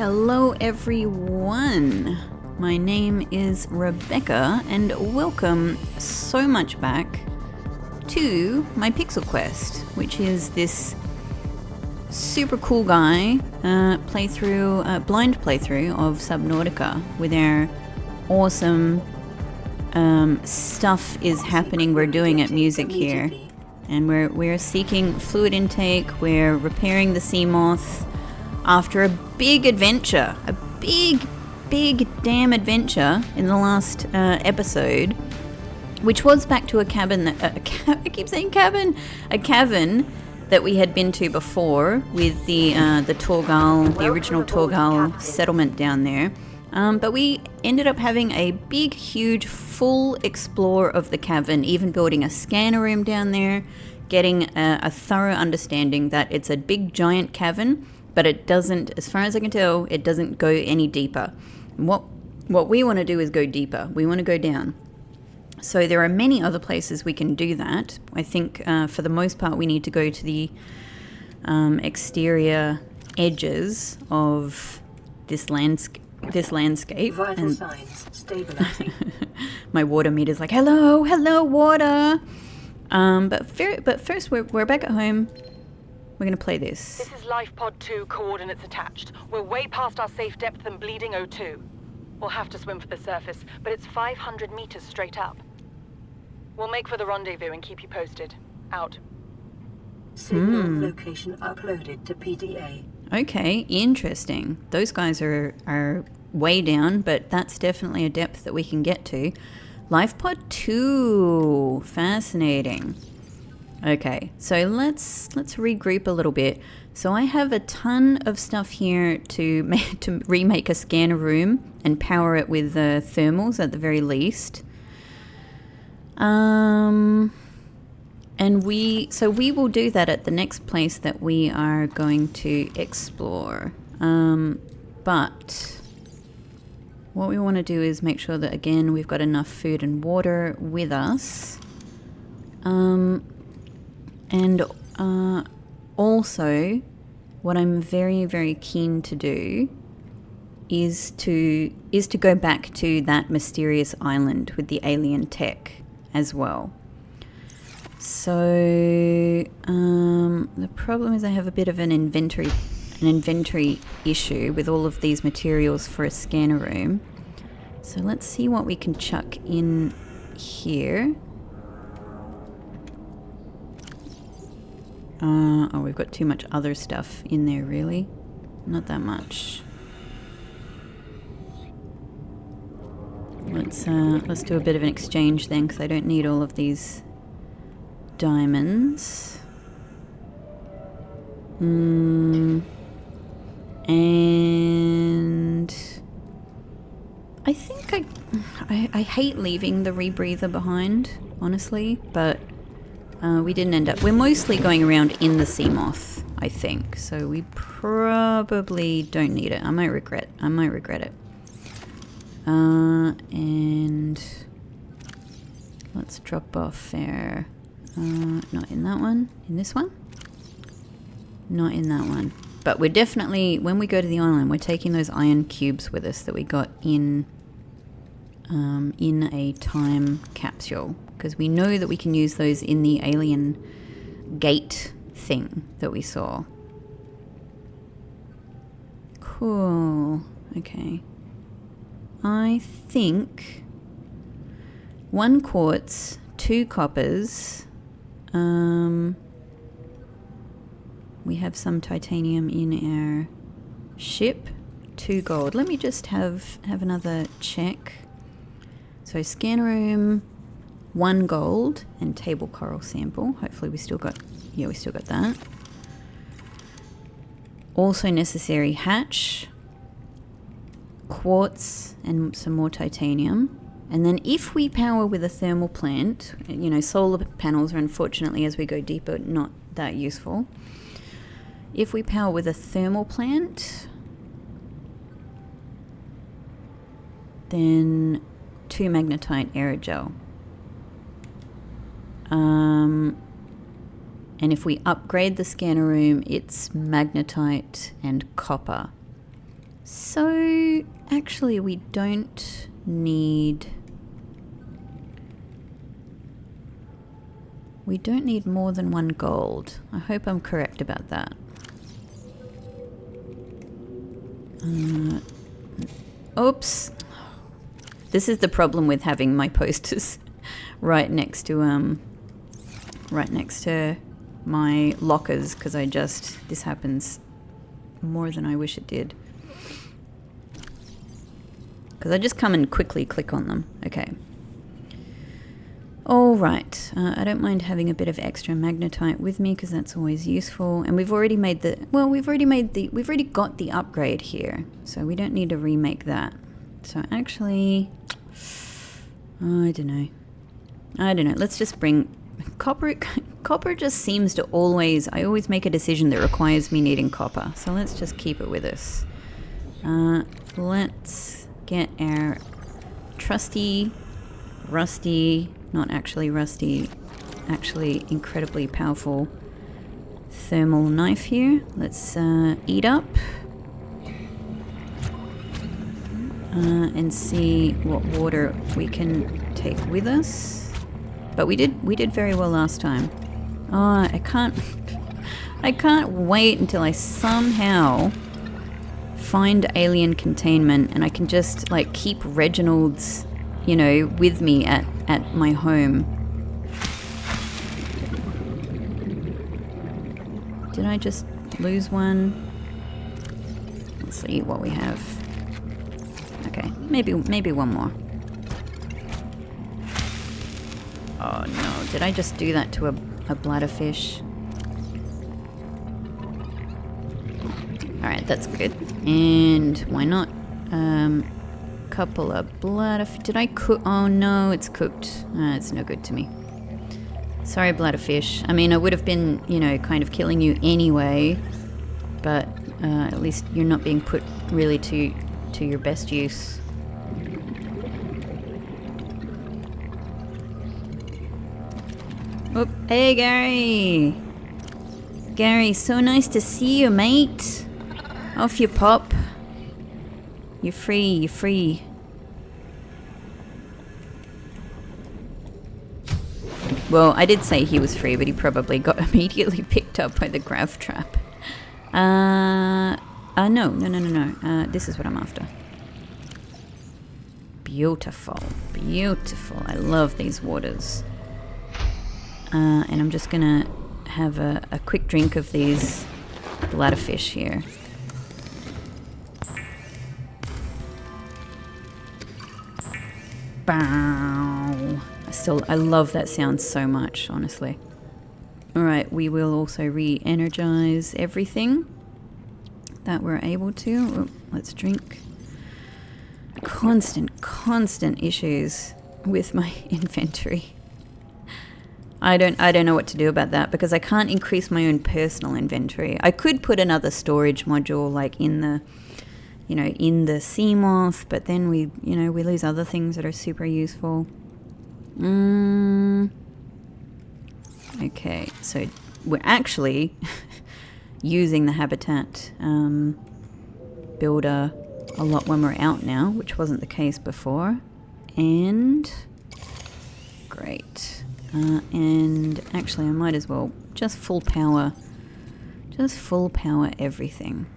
Hello everyone, my name is Rebecca and welcome so much back to my Pixel Quest, which is this super cool guy blind playthrough of Subnautica with our awesome stuff is happening, we're doing it music here. And we're seeking fluid intake, we're repairing the sea moth after a big adventure, a big damn adventure in the last episode, which was back to a cabin that I keep saying cabin, a cavern that we had been to before with the Torgal, the original Torgal settlement down there. But we ended up having a big, huge, full explore of the cavern, even building a scanner room down there, getting a thorough understanding that it's a big, giant cavern, but it doesn't, as far as I can tell, it doesn't go any deeper. What we want to do is go deeper. We want to go down. So there are many other places we can do that. I think for the most part we need to go to the exterior edges of this landscape. Vital signs stabilizing. My water meter's like, hello water. But first we're back at home. We're going to play this. This is Life Pod 2, coordinates attached. We're way past our safe depth and bleeding O2. We'll have to swim for the surface, but it's 500 meters straight up. We'll make for the rendezvous and keep you posted. Out. Signal location uploaded to PDA. Okay, interesting. Those guys are way down, but that's definitely a depth that we can get to. Life Pod 2. Fascinating. Okay, so let's regroup a little bit. So I have a ton of stuff here to remake a scanner room and power it with thermals at the very least. And we will do that at the next place that we are going to explore. But what we want to do is make sure that, again, we've got enough food and water with us. And also, what I'm very, very keen to do is to go back to that mysterious island with the alien tech as well. So the problem is I have a bit of an inventory issue with all of these materials for a scanner room. So let's see what we can chuck in here. Oh, we've got too much other stuff in there, really. Not that much. Let's do a bit of an exchange then, because I don't need all of these diamonds. And I think I hate leaving the rebreather behind, honestly, but we didn't end up. We're mostly going around in the sea moth, I think, so we probably don't need it. I might regret it. And let's drop off there. Not in that one. In this one? Not in that one. But we're definitely, when we go to the island, we're taking those iron cubes with us that we got in a time capsule, because we know that we can use those in the alien gate thing that we saw. Cool. Okay. I think 1 quartz, 2 coppers. We have some titanium in our ship. 2 gold. Let me just have another check. So scanner room, 1 gold, and table coral sample. Hopefully we still got that. Also necessary hatch, quartz, and some more titanium. And then if we power with a thermal plant, solar panels are unfortunately, as we go deeper, not that useful. If we power with a thermal plant, then 2 magnetite aerogel. And if we upgrade the scanner room, it's magnetite and copper. So, actually, we don't need... We don't need more than 1 gold. I hope I'm correct about that. Oops. This is the problem with having my posters right next to my lockers, because this happens more than I wish it did. Because I just come and quickly click on them. Okay. All right. I don't mind having a bit of extra magnetite with me because that's always useful. And we've already made we've already got the upgrade here, so we don't need to remake that. So actually, I don't know. Let's just bring copper. Copper just seems to always. I always make a decision that requires me needing copper. So let's just keep it with us. Let's get our trusty, rusty. Not actually rusty, actually incredibly powerful thermal knife here. Let's eat up and see what water we can take with us. But we did very well last time. Oh, I can't wait until I somehow find alien containment and I can just like keep Reginald's, you know, with me at my home. Did I just lose one? Let's see what we have. Okay, maybe one more. Oh no, did I just do that to a bladderfish? Alright, that's good. And why not? Couple of bladderfish. Did I cook? Oh no, it's cooked. It's no good to me. Sorry, bladderfish. I mean, I would have been, you know, kind of killing you anyway, but at least you're not being put really to your best use. Oh, hey Gary! Gary, so nice to see you, mate. Off you pop. You're free, you're free. Well, I did say he was free, but he probably got immediately picked up by the grav trap. No. This is what I'm after. Beautiful, beautiful. I love these waters. And I'm just gonna have a quick drink of these bladderfish here. Bow. I love that sound so much, honestly. Alright, we will also re-energize everything that we're able to. Oh, let's drink. Constant issues with my inventory. I don't know what to do about that because I can't increase my own personal inventory. I could put another storage module like in the sea moth, but then we lose other things that are super useful. Okay, so we're actually using the habitat builder a lot when we're out now, which wasn't the case before. And great. And actually I might as well just full power everything.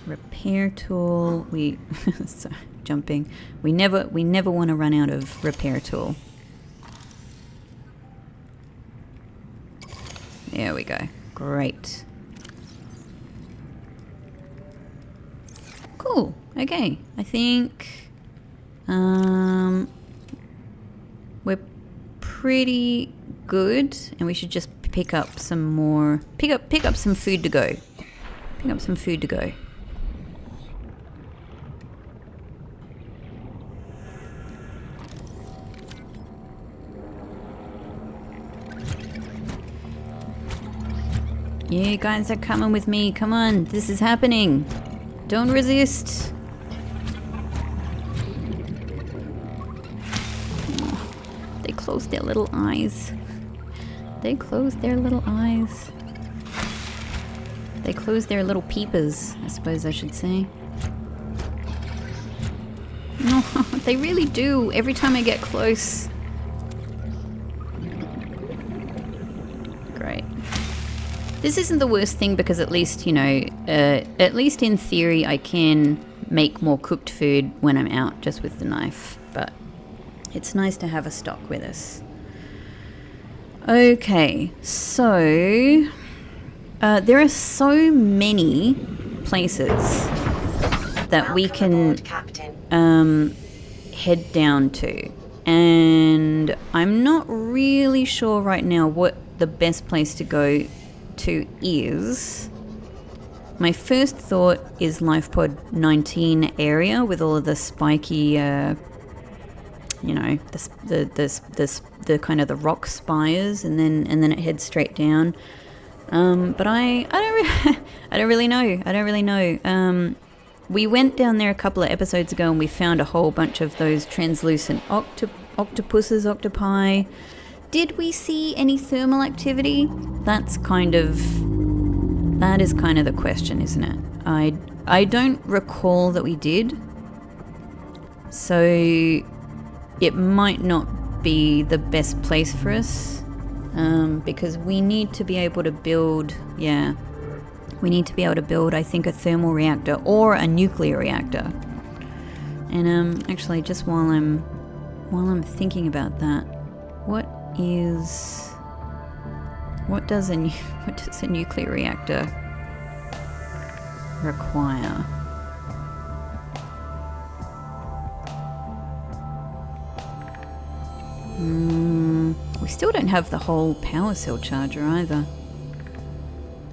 Repair tool. Sorry, jumping. We never want to run out of repair tool. There we go. Great. Cool. Okay. I think we're pretty good, and we should just pick up some more. Pick up some food to go. Pick up some food to go. You guys are coming with me. Come on, this is happening. Don't resist. Oh, they closed their little eyes. They closed their little eyes. They close their little peepers, I suppose I should say. No, they really do. Every time I get close. Great. This isn't the worst thing because at least, you know, at least in theory I can make more cooked food when I'm out just with the knife. But it's nice to have a stock with us. Okay, so there are so many places that we can head down to, and I'm not really sure right now what the best place to go to is. My first thought is LifePod 19 area with all of the spiky, you know, the kind of the rock spires, and then it heads straight down. But I don't really know. We went down there a couple of episodes ago and we found a whole bunch of those translucent octopi. Did we see any thermal activity? That is kind of the question, isn't it? I don't recall that we did. So it might not be the best place for us, because we need to be able to build, I think, a thermal reactor or a nuclear reactor. And actually, just while I'm thinking about that, what does a nuclear reactor require? We still don't have the whole power cell charger either.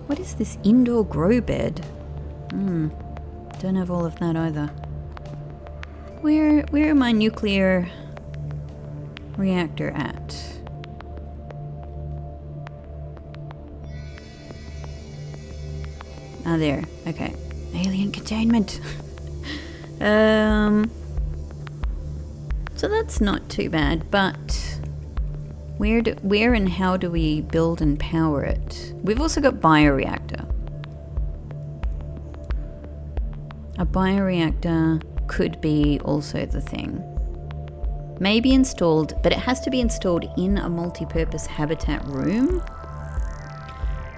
What is this indoor grow bed? Don't have all of that either. Where am I nuclear reactor at? Ah, there. Okay. Alien containment. So that's not too bad, but where and how do we build and power it? We've also got bioreactor. A bioreactor could be also the thing. Maybe installed, but it has to be installed in a multi-purpose habitat room.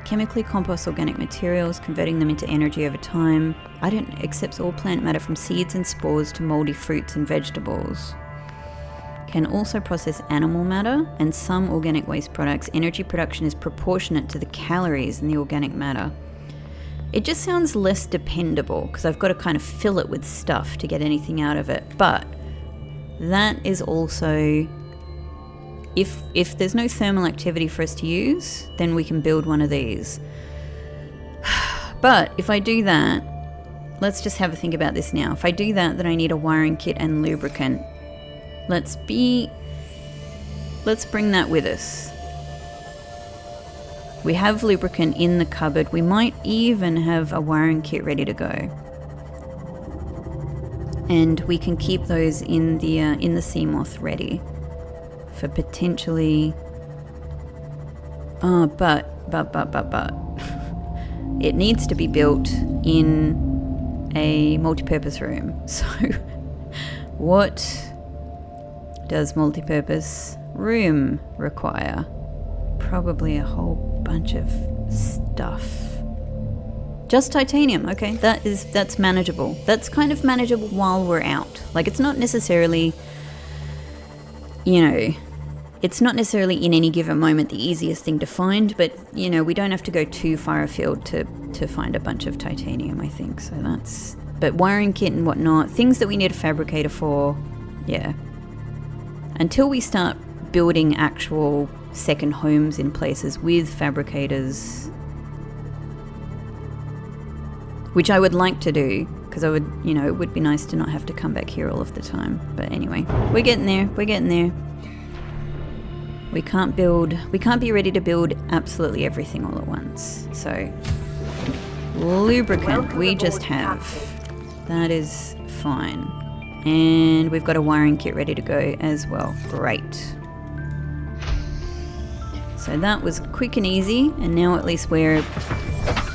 Chemically compost organic materials, converting them into energy over time. Accepts all plant matter from seeds and spores to moldy fruits and vegetables. Can also process animal matter and some organic waste products. Energy production is proportionate to the calories in the organic matter. It just sounds less dependable because I've got to kind of fill it with stuff to get anything out of it. But that is also, if there's no thermal activity for us to use, then we can build one of these. But if I do that, let's just have a think about this now. If I do that, then I need a wiring kit and lubricant. Let's bring that with us. We have lubricant in the cupboard. We might even have a wiring kit ready to go. And we can keep those in the Seamoth ready for potentially. But it needs to be built in a multi-purpose room. So what does multi-purpose room require? Probably a whole bunch of stuff. Just titanium. Okay, that's manageable. That's kind of manageable while we're out. Like, it's not necessarily, it's not necessarily in any given moment the easiest thing to find, but we don't have to go too far afield to find a bunch of titanium, I think. So that's, but wiring kit and whatnot, things that we need a fabricator for, yeah. Until we start building actual second homes in places with fabricators, which I would like to do, because I would, it would be nice to not have to come back here all of the time. But anyway, we're getting there. We can't be ready to build absolutely everything all at once. So, lubricant we just have. That is fine. And we've got a wiring kit ready to go as well. Great. So that was quick and easy, and now at least we're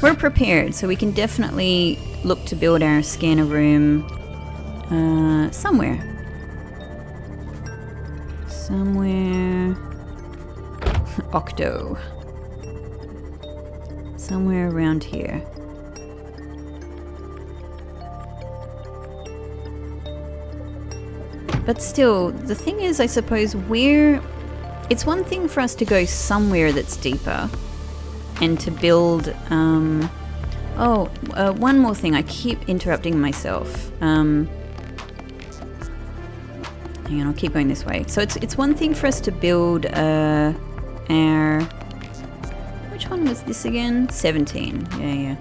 we're prepared, so we can definitely look to build our scanner room somewhere. Octo. Somewhere around here. But still, the thing is, I suppose, it's one thing for us to go somewhere that's deeper and to build, one more thing. I keep interrupting myself. Hang on, I'll keep going this way. So it's one thing for us to build our... Which one was this again? 17. Yeah.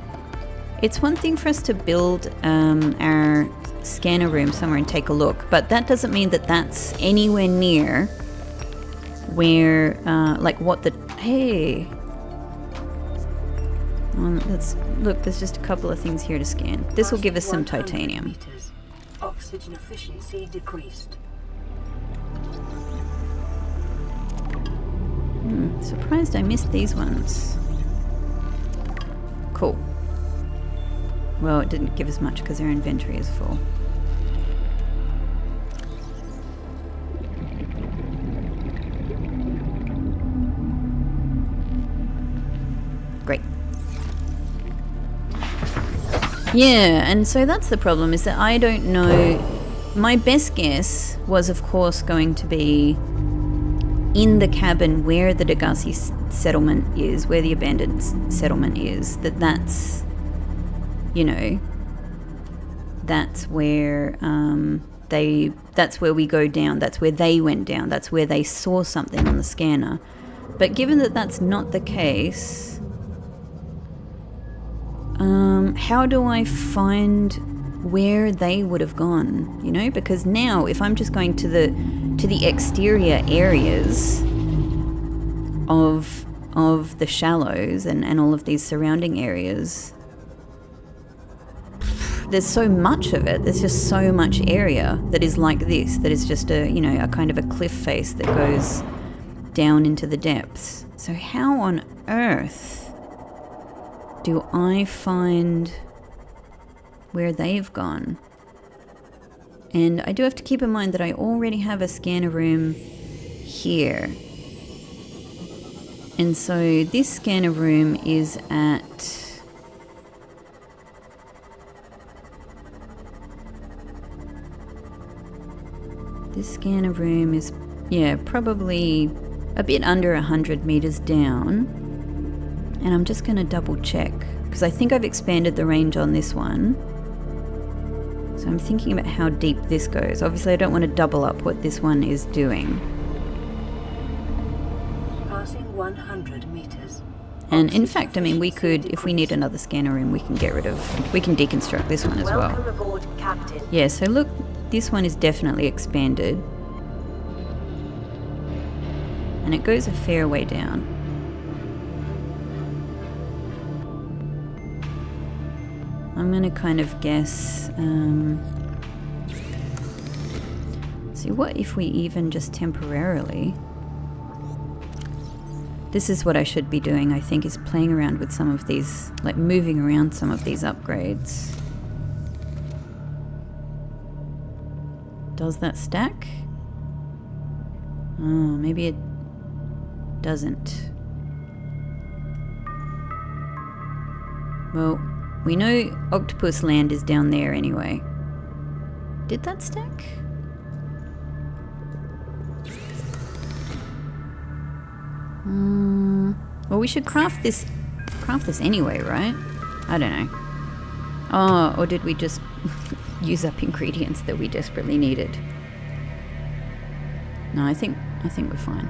It's one thing for us to build our scanner room somewhere and take a look, but that doesn't mean that that's anywhere near where, hey. Look, there's just a couple of things here to scan. This will give us some titanium. Meters. Oxygen efficiency decreased. Surprised I missed these ones. Cool. Well, it didn't give us much because our inventory is full. Great. Yeah, and so that's the problem, is that I don't know. My best guess was, of course, going to be in the cabin where the Degassi settlement is, where the abandoned settlement is, that's, you know, that's where that's where we go down, that's where they went down, that's where they saw something on the scanner. But given that that's not the case, how do I find where they would have gone, you know? Because now if I'm just going to the exterior areas of the shallows and all of these surrounding areas, there's so much of it. There's just so much area that is like this, that is just a kind of a cliff face that goes down into the depths. So how on earth do I find where they've gone? And I do have to keep in mind that I already have a scanner room here. And so this scanner room is at... This scanner room is, probably a bit under 100 meters down. And I'm just going to double check, because I think I've expanded the range on this one. So I'm thinking about how deep this goes. Obviously I don't want to double up what this one is doing. Passing 100 meters. And in fact, I mean, we could, if we need another scanner room, we can deconstruct this one as well. Welcome aboard, Captain. Yeah, so look, this one is definitely expanded. And it goes a fair way down. I'm going to kind of guess, see, what if we even just temporarily... This is what I should be doing, I think, is playing around with some of these, like moving around some of these upgrades. Does that stack? Oh, maybe it doesn't. Well, we know Octopus Land is down there anyway. Did that stack? Well, we should craft this anyway, right? I don't know. Oh, or did we just use up ingredients that we desperately needed? No, I think we're fine.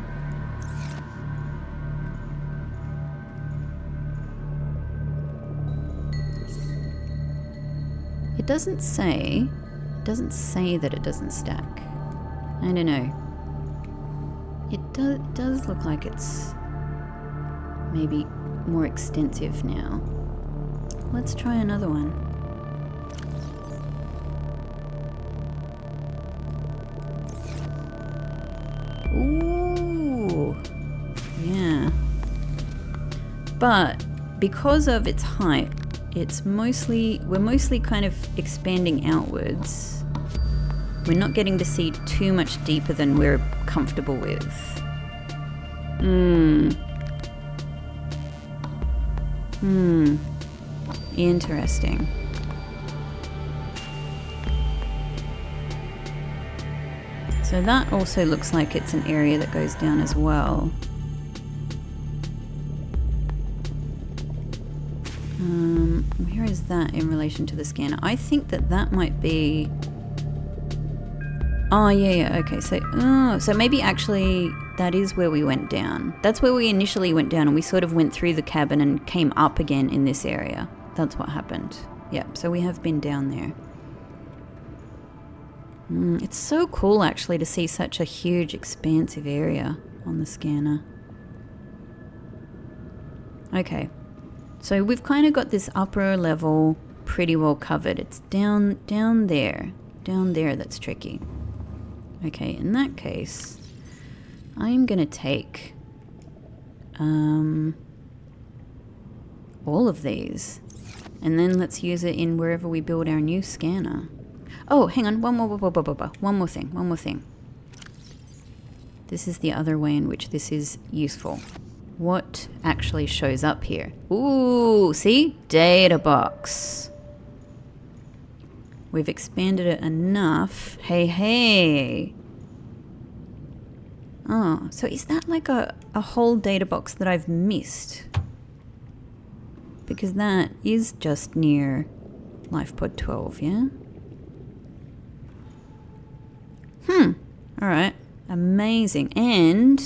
It doesn't say that it doesn't stack. I don't know. It does look like it's maybe more extensive now. Let's try another one. Ooh, yeah. But because of its height, we're mostly kind of expanding outwards. We're not getting to see too much deeper than we're comfortable with. Interesting. So that also looks like it's an area that goes down as well. Where is that in relation to the scanner? I think that might be... Oh, yeah, okay. So maybe actually that is where we went down. That's where we initially went down, and we sort of went through the cabin and came up again in this area. That's what happened. Yep, so we have been down there. It's so cool actually to see such a huge expansive area on the scanner. Okay, so we've kind of got this upper level pretty well covered. It's down there that's tricky. Okay, in that case, I'm gonna take all of these, and then let's use it in wherever we build our new scanner. Oh, hang on, one more thing. This is the other way in which this is useful. What actually shows up here? Ooh, see? Data box. We've expanded it enough. Hey. Oh, so is that like a whole data box that I've missed? Because that is just near LifePod 12, yeah? Alright. Amazing. And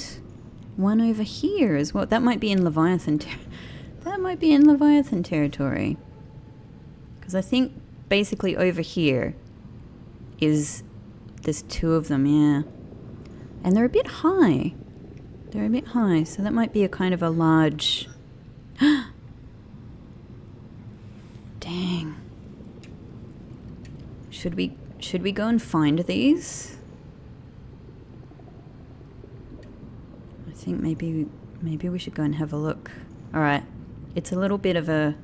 one over here as well. That might be in Leviathan territory. Because I think basically over here there's two of them, yeah. And they're a bit high. So that might be a kind of a large... Dang. Should we go and find these? I think maybe we should go and have a look. Alright. It's a little bit of a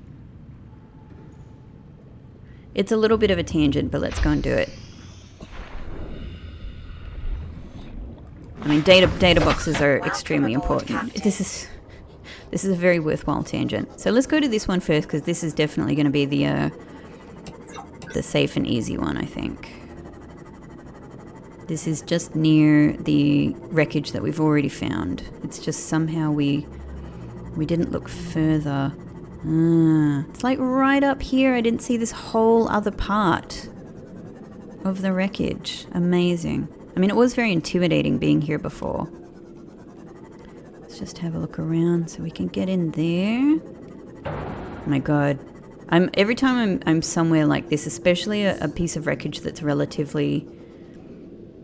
tangent, but let's go and do it. I mean, data boxes are extremely important. This is a very worthwhile tangent. So let's go to this one first, because this is definitely going to be the safe and easy one, I think. This is just near the wreckage that we've already found. It's just somehow we didn't look further. It's like right up here. I didn't see this whole other part of the wreckage. Amazing. I mean, it was very intimidating being here before. Let's just have a look around so we can get in there. Oh my god. Every time I'm somewhere like this, especially a piece of wreckage that's relatively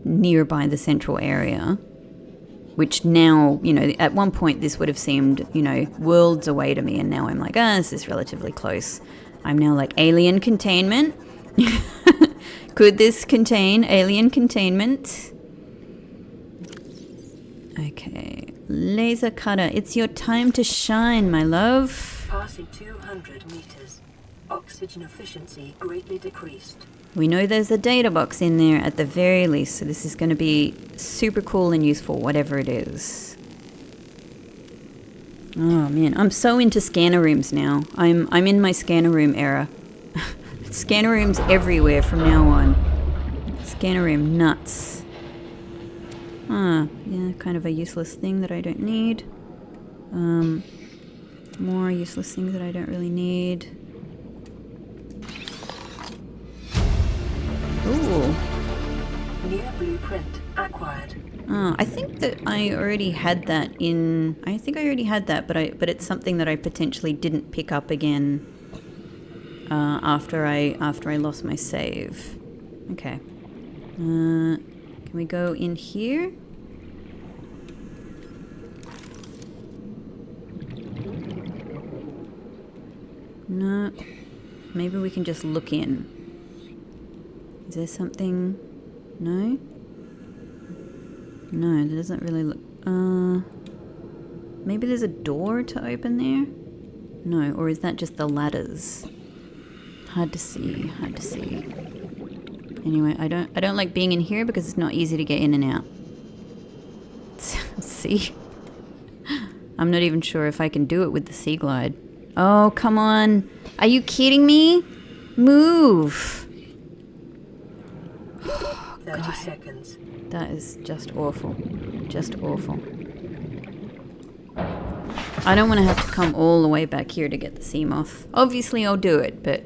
nearby the central area, which now, you know, at one point this would have seemed, you know, worlds away to me, and now I'm like, this is relatively close. I'm now like, alien containment? Could this contain alien containment? Okay, laser cutter, it's your time to shine, my love. Passing 200 meters. Oxygen efficiency greatly decreased. We know there's a data box in there at the very least, so this is going to be super cool and useful, whatever it is. Oh man, I'm so into scanner rooms now. I'm in my scanner room era. Scanner rooms everywhere from now on. Scanner room nuts. Yeah, kind of a useless thing that I don't need. More useless things that I don't really need. Ooh. New blueprint acquired. I think that I already had that in... I think I already had that, but it's something that I potentially didn't pick up again after I lost my save. Okay. Can we go in here? No. Maybe we can just look in. Is there something? No? No, it doesn't really look... Maybe there's a door to open there? No, or is that just the ladders? Hard to see, hard to see. Anyway, I don't like being in here because it's not easy to get in and out. See? I'm not even sure if I can do it with the sea glide. Oh, come on. Are you kidding me? Move. 30 seconds. That is just awful. Just awful. I don't want to have to come all the way back here to get the sea moth. Obviously I'll do it, but...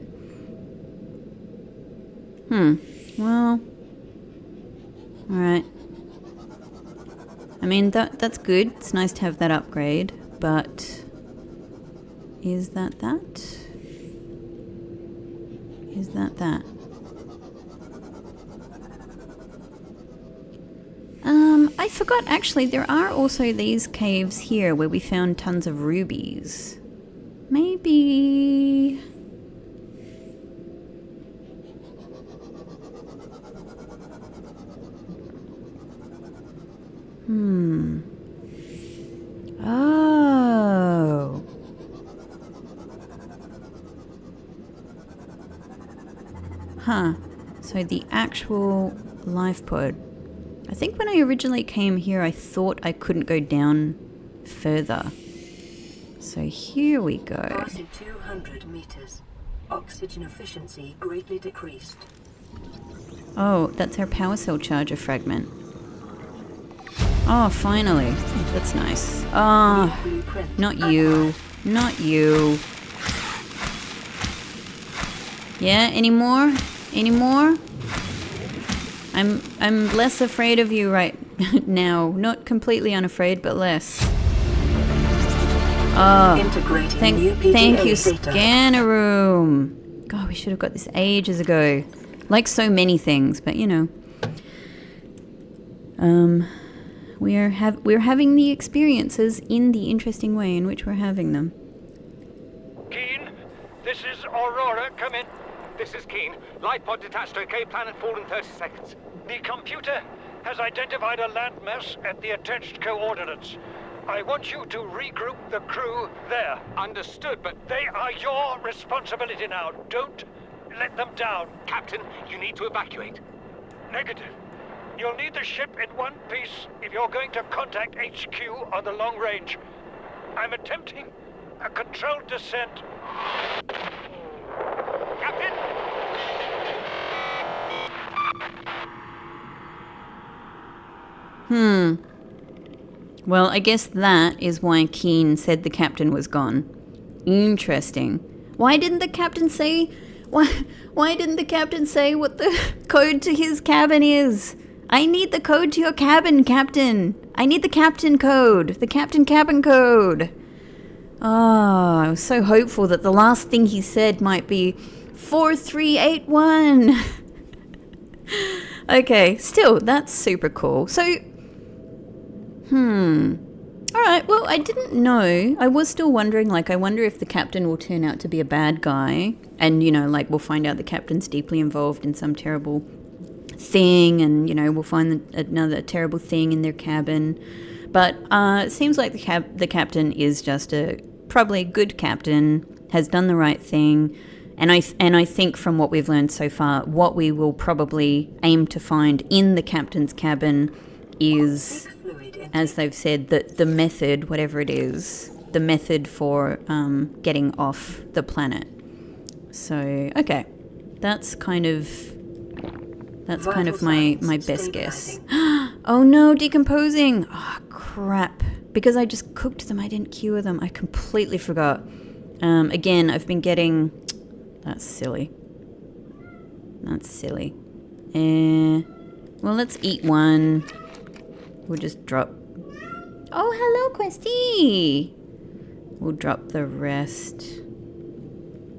Well... Alright. I mean, that's good. It's nice to have that upgrade, but... Is that that? Is that that? I forgot, actually, there are also these caves here where we found tons of rubies. Maybe... Oh. Huh. So the actual life pod. I think when I originally came here, I thought I couldn't go down further. So here we go. Passing 200 meters. Oxygen efficiency greatly decreased. Oh, that's our power cell charger fragment. Oh, finally. That's nice. Ah, not you. Not you. Yeah, any more? Any more? I'm less afraid of you right now. Not completely unafraid, but less. Oh, thank you, scanner room. God, we should have got this ages ago. Like so many things, but you know. We're having the experiences in the interesting way in which we're having them. Keen, this is Aurora. Come in. This is Keen. Life pod detached. Okay, planet fall in 30 seconds. The computer has identified a landmass at the attached coordinates. I want you to regroup the crew there. Understood, but they are your responsibility now. Don't let them down. Captain, you need to evacuate. Negative. You'll need the ship in one piece if you're going to contact HQ on the long range. I'm attempting a controlled descent. Captain! Well, I guess that is why Keen said the captain was gone. Interesting. Why didn't the captain say... Why didn't the captain say what the code to his cabin is? I need the code to your cabin, Captain. I need the captain code. The captain cabin code. Oh, I was so hopeful that the last thing he said might be 4381. Okay, still, that's super cool. So, Alright, well, I didn't know. I was still wondering, like, I wonder if the captain will turn out to be a bad guy. And, you know, like, we'll find out the captain's deeply involved in some terrible thing. And, you know, we'll find another terrible thing in their cabin. But it seems like the captain is just probably a good captain, has done the right thing. And I think from what we've learned so far, what we will probably aim to find in the captain's cabin is... as they've said, the method, whatever it is, the method for getting off the planet. So, okay. That's kind of my best guess. Oh no, decomposing! Oh, crap. Because I just cooked them, I didn't cure them. I completely forgot. Again, I've been getting... That's silly. That's silly. Well, let's eat one. We'll just drop... Oh, hello, Questy! We'll drop the rest.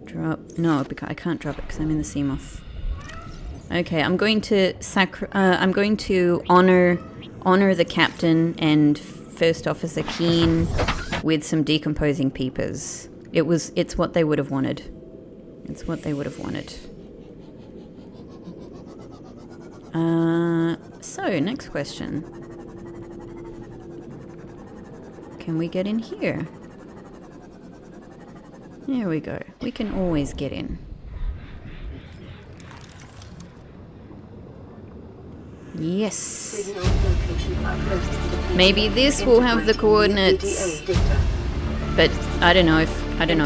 Drop... No, because I can't drop it because I'm in the sea moth. Okay, I'm going to honor the captain and First Officer Keen with some decomposing peepers. It's what they would have wanted. It's what they would have wanted. So, next question. Can we get in here? There we go. We can always get in. Yes. Signal location uploaded to the Maybe this will have the integrating coordinates. new PDA data. But I don't know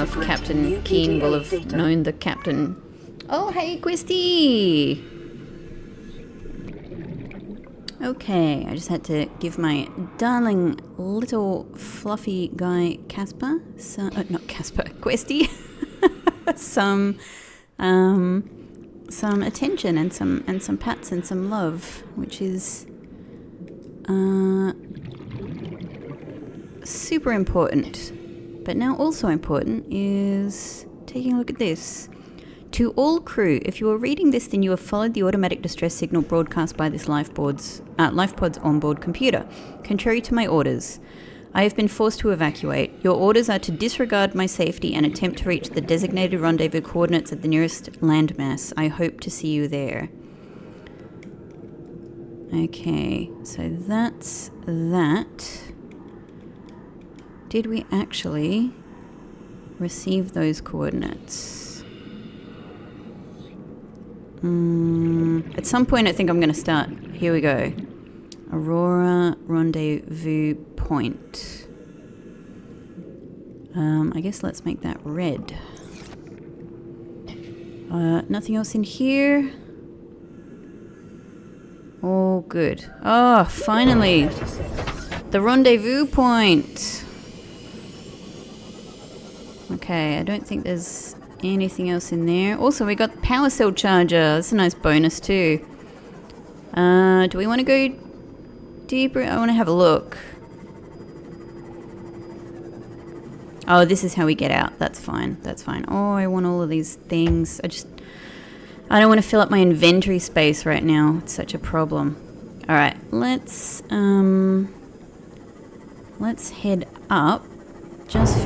if Captain Keen will have known the captain. Oh, hey, Questy! Okay, I just had to give my darling little fluffy guy Casper, not Casper, Questy, some attention and some pats and some love, which is super important. But now also important is taking a look at this. To all crew, if you are reading this, then you have followed the automatic distress signal broadcast by this lifepod's onboard computer, contrary to my orders. I have been forced to evacuate. Your orders are to disregard my safety and attempt to reach the designated rendezvous coordinates at the nearest landmass. I hope to see you there. Okay, so that's that. Did we actually receive those coordinates? At some point I think I'm going to start. Here we go. Aurora Rendezvous Point. I guess let's make that red. Nothing else in here. All good. Oh, finally. The rendezvous point. Okay, I don't think there's anything else in there. Also, we got the power cell charger. That's a nice bonus too. Do we want to go deeper? I want to have a look. Oh, this is how we get out. That's fine. That's fine. Oh, I want all of these things. I don't want to fill up my inventory space right now. It's such a problem. All right, let's head up.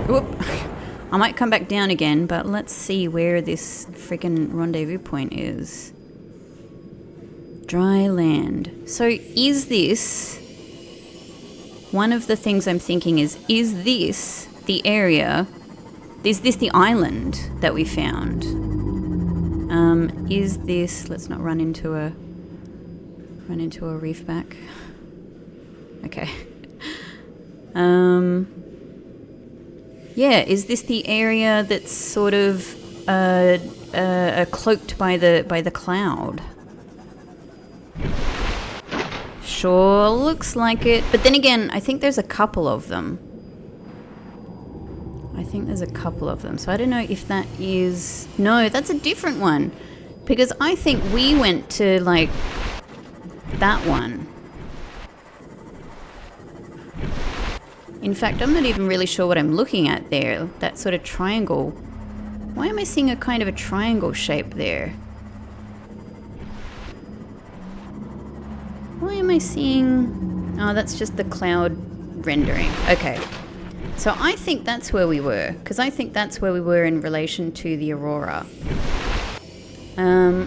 Whoop. I might come back down again, but let's see where this freaking rendezvous point is. Dry land. So is this... One of the things I'm thinking is this the area... Is this the island that we found? Is this... Let's not run into a reef back. Okay. Yeah, is this the area that's sort of cloaked by the cloud? Sure, looks like it. But then again, I think there's a couple of them. So I don't know if that is... No, that's a different one. Because I think we went to, like, that one. In fact, I'm not even really sure what I'm looking at there. That sort of triangle. Why am I seeing a kind of a triangle shape there? Why am I seeing... Oh, that's just the cloud rendering. Okay. So I think that's where we were. Because I think that's where we were in relation to the Aurora.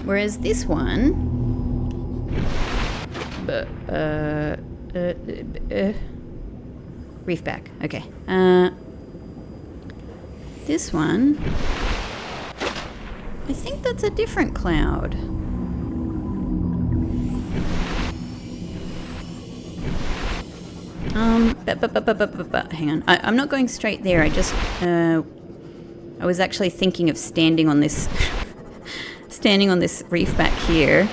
Whereas this one... Reef back. Okay. This one... I think that's a different cloud. Hang on. I'm not going straight there. I just... I was actually thinking of standing on this... standing on this reef back here.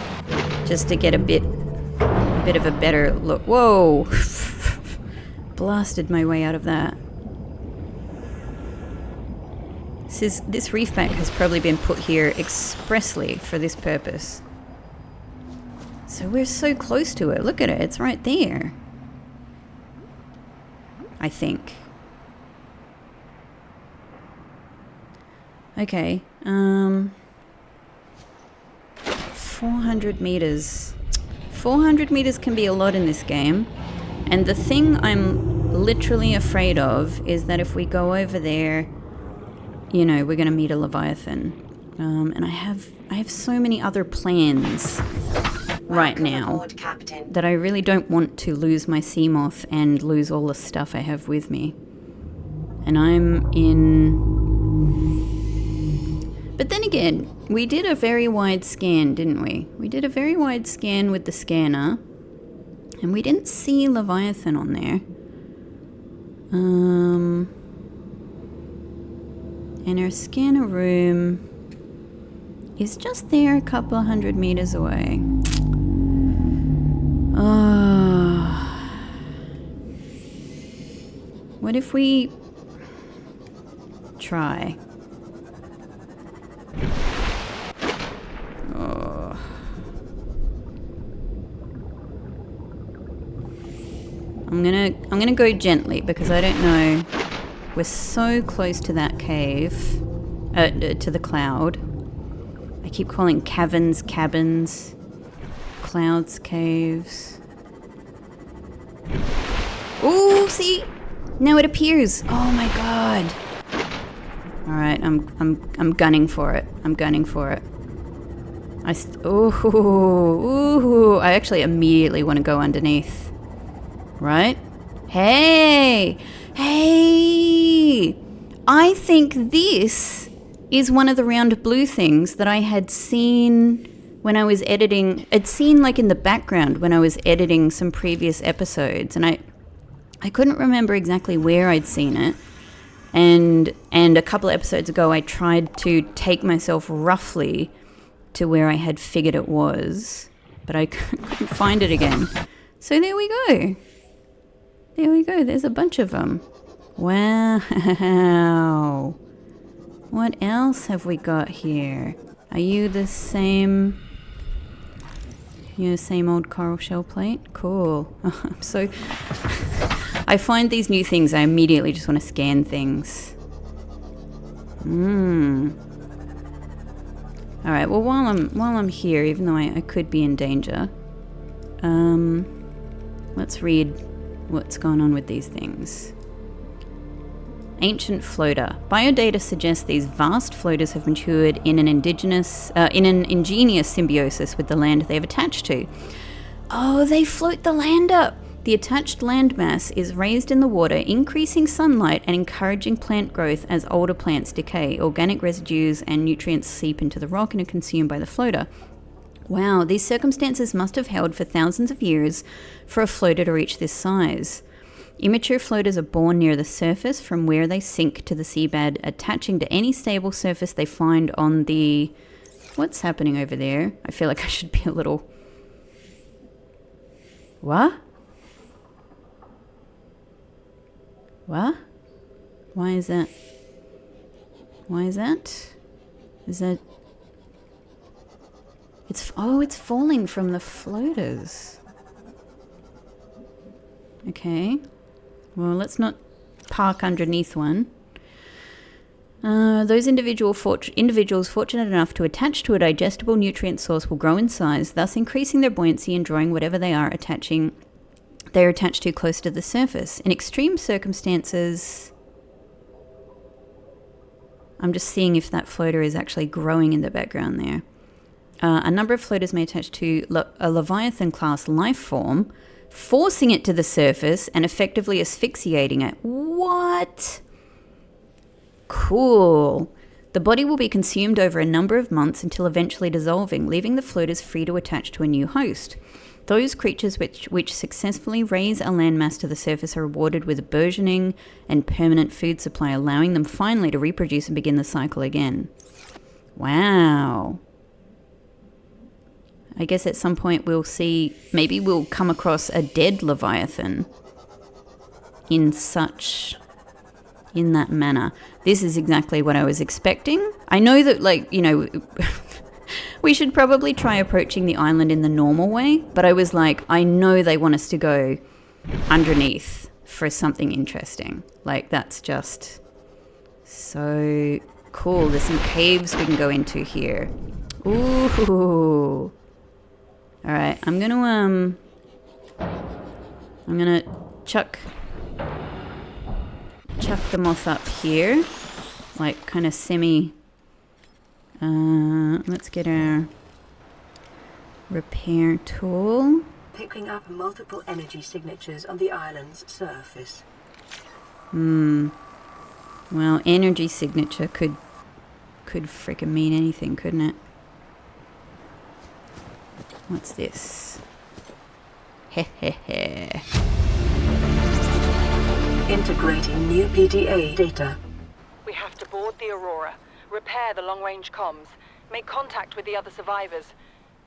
Just to get a bit of a better look. Whoa! Blasted my way out of that. This reef bank has probably been put here expressly for this purpose. So we're so close to it. Look at it. It's right there. I think. Okay. 400 meters. 400 meters can be a lot in this game. And the thing I'm literally afraid of is that if we go over there, you know, we're going to meet a Leviathan. And I have so many other plans right now that I really don't want to lose my Seamoth and lose all the stuff I have with me. And I'm in But then again, we did a very wide scan, didn't we? We did a very wide scan with the scanner, and we didn't see Leviathan on there. And our scanner room is just there a couple of 100 meters away. What if we try? I'm gonna go gently because I don't know. We're so close to that cave, to the cloud. I keep calling caverns cabins, clouds caves. Ooh, see? Now it appears. Oh my god. All right, I'm gunning for it. I'm gunning for it. Ooh, I actually immediately want to go underneath. Right? Hey! Hey! I think this is one of the round blue things that I had seen when I was editing. I'd seen like in the background when I was editing some previous episodes, and I couldn't remember exactly where I'd seen it. And a couple of episodes ago, I tried to take myself roughly to where I had figured it was, but I couldn't find it again. So there we go. There we go. There's a bunch of them. Wow. What else have we got here? Are you the same? You're the same old coral shell plate? Cool. I'm so... I find these new things, I immediately just want to scan things. Alright, well while I'm here, even though I could be in danger, let's read what's going on with these things. Ancient floater. Biodata suggests these vast floaters have matured in an ingenious symbiosis with the land they've attached to. Oh, they float the land up! The attached landmass is raised in the water, increasing sunlight and encouraging plant growth as older plants decay. Organic residues and nutrients seep into the rock and are consumed by the floater. Wow, these circumstances must have held for thousands of years for a floater to reach this size. Immature floaters are born near the surface, from where they sink to the seabed, attaching to any stable surface they find on the... What's happening over there? I feel like I should be a little... What? What? Why is that? Why is that? Is that... it's falling from the floaters. Okay. Well, let's not park underneath one. Those individuals fortunate enough to attach to a digestible nutrient source will grow in size, thus increasing their buoyancy and drawing whatever they are attached to close to the surface. In extreme circumstances... I'm just seeing if that floater is actually growing in the background there. A number of floaters may attach to a Leviathan-class life form, forcing it to the surface and effectively asphyxiating it. What? Cool. The body will be consumed over a number of months until eventually dissolving, leaving the floaters free to attach to a new host. Those creatures which successfully raise a landmass to the surface are rewarded with a burgeoning and permanent food supply, allowing them finally to reproduce and begin the cycle again. Wow. I guess at some point we'll see, maybe we'll come across a dead Leviathan in that manner. This is exactly what I was expecting. I know that, like, you know, we should probably try approaching the island in the normal way, but I was like, I know they want us to go underneath for something interesting. Like, that's just so cool. There's some caves we can go into here. Ooh. All right, I'm gonna chuck the moth up here, like kind of semi. Let's get our repair tool. Picking up multiple energy signatures on the island's surface. Well, energy signature could could frickin' mean anything, couldn't it? What's this? Hehehe. Integrating new PDA data. We have to board the Aurora, repair the long-range comms, make contact with the other survivors.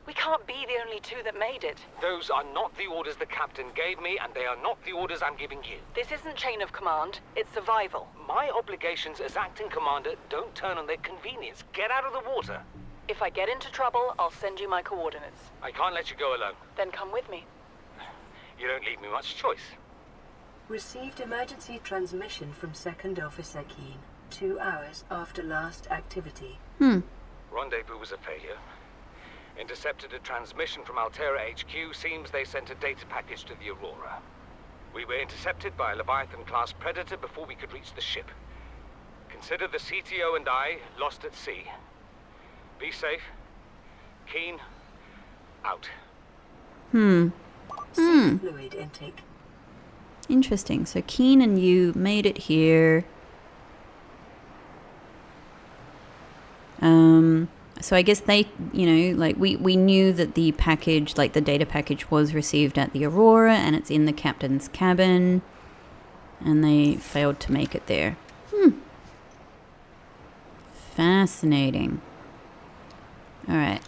We can't be the only two that made it. Those are not the orders the captain gave me, and they are not the orders I'm giving you. This isn't chain of command, it's survival. My obligations as acting commander don't turn on their convenience. Get out of the water. If I get into trouble, I'll send you my coordinates. I can't let you go alone. Then come with me. You don't leave me much choice. Received emergency transmission from Second Officer Keen, 2 hours after last activity. Rendezvous was a failure. Intercepted a transmission from Altera HQ. Seems they sent a data package to the Aurora. We were intercepted by a Leviathan-class predator before we could reach the ship. Consider the CTO and I lost at sea. Be safe. Keen. Out. Fluid intake. Interesting. So Keen and you made it here. So I guess they, you know, like we knew that the package, like the data package was received at the Aurora and it's in the captain's cabin, and they failed to make it there. Fascinating. All right.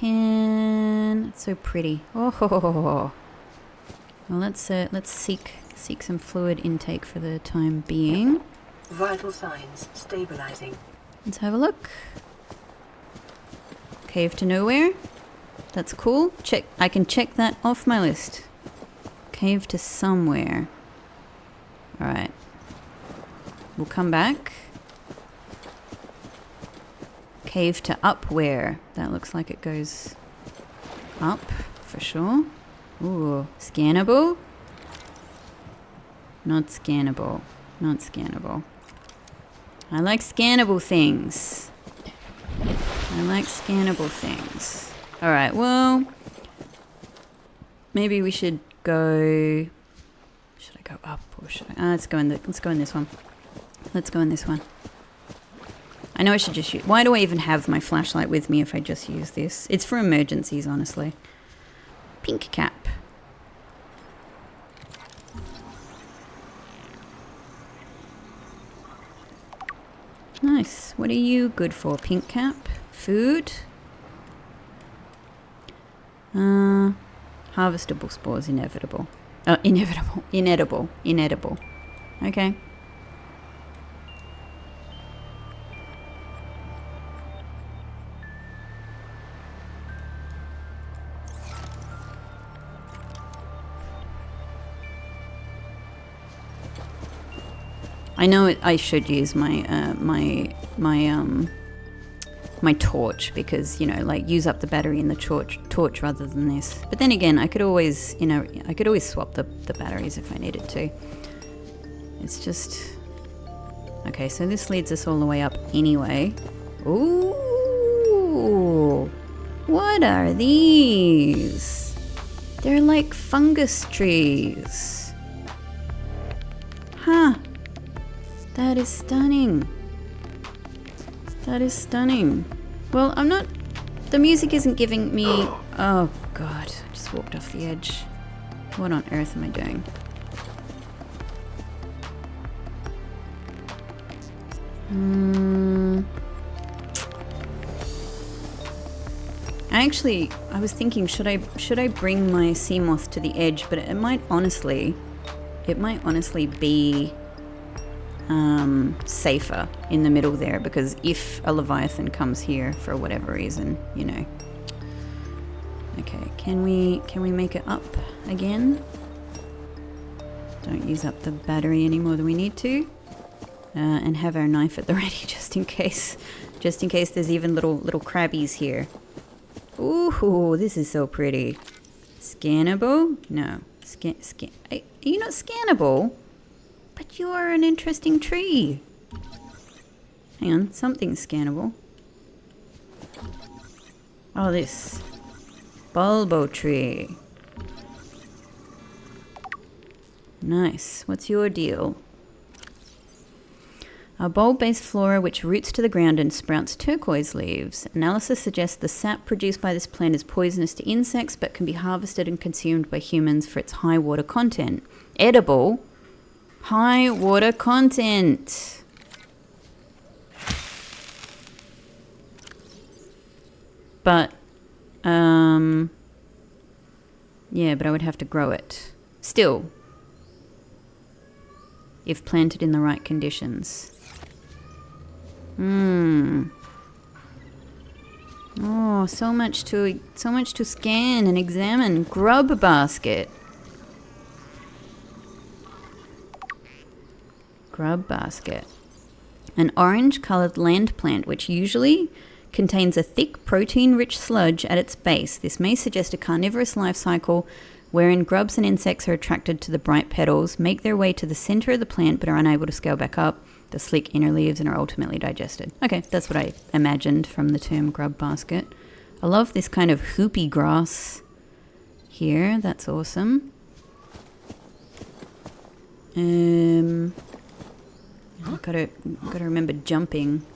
It's so pretty. Oh. Well, let's seek some fluid intake for the time being. Vital signs stabilizing. Let's have a look. Cave to nowhere. That's cool. Check. I can check that off my list. Cave to somewhere. All right. We'll come back. Cave to up where? That looks like it goes up for sure. Ooh, scannable? Not scannable. Not scannable. I like scannable things. I like scannable things. Alright, well, maybe we should go... Should I go up or should I... let's go in this one. Let's go in this one. I know I should just use... Why do I even have my flashlight with me if I just use this? It's for emergencies, honestly. Pink cap. Nice. What are you good for? Pink cap? Food? Harvestable spores, inevitable. Inedible. Okay. I know I should use my my torch because, you know, like use up the battery in the torch rather than this. But then again, I could always, you know, swap the batteries if I needed to. It's just okay. So this leads us all the way up anyway. Ooh, what are these? They're like fungus trees. Huh. That is stunning. That is stunning. Well, I'm not... The music isn't giving me... Oh, God. I just walked off the edge. What on earth am I doing? I was thinking, should I bring my sea moth to the edge? But it might honestly be... safer in the middle there, because if a Leviathan comes here for whatever reason, you know. Okay, can we make it up again? Don't use up the battery any more than we need to. And have our knife at the ready just in case there's even little crabbies here. Ooh, this is so pretty. Scannable? No. Are you not scannable? But you are an interesting tree. Hang on, something's scannable. Oh, this. Bulbo tree. Nice. What's your deal? A bulb-based flora which roots to the ground and sprouts turquoise leaves. Analysis suggests the sap produced by this plant is poisonous to insects but can be harvested and consumed by humans for its high water content. Edible. High water content. But, yeah, but I would have to grow it. Still. If planted in the right conditions. Oh, so much to scan and examine. Grub basket. Grub basket. An orange-coloured land plant which usually contains a thick protein-rich sludge at its base. This may suggest a carnivorous life cycle wherein grubs and insects are attracted to the bright petals, make their way to the centre of the plant but are unable to scale back up the slick inner leaves and are ultimately digested. Okay, that's what I imagined from the term grub basket. I love this kind of hoopy grass here. That's awesome. Gotta remember jumping.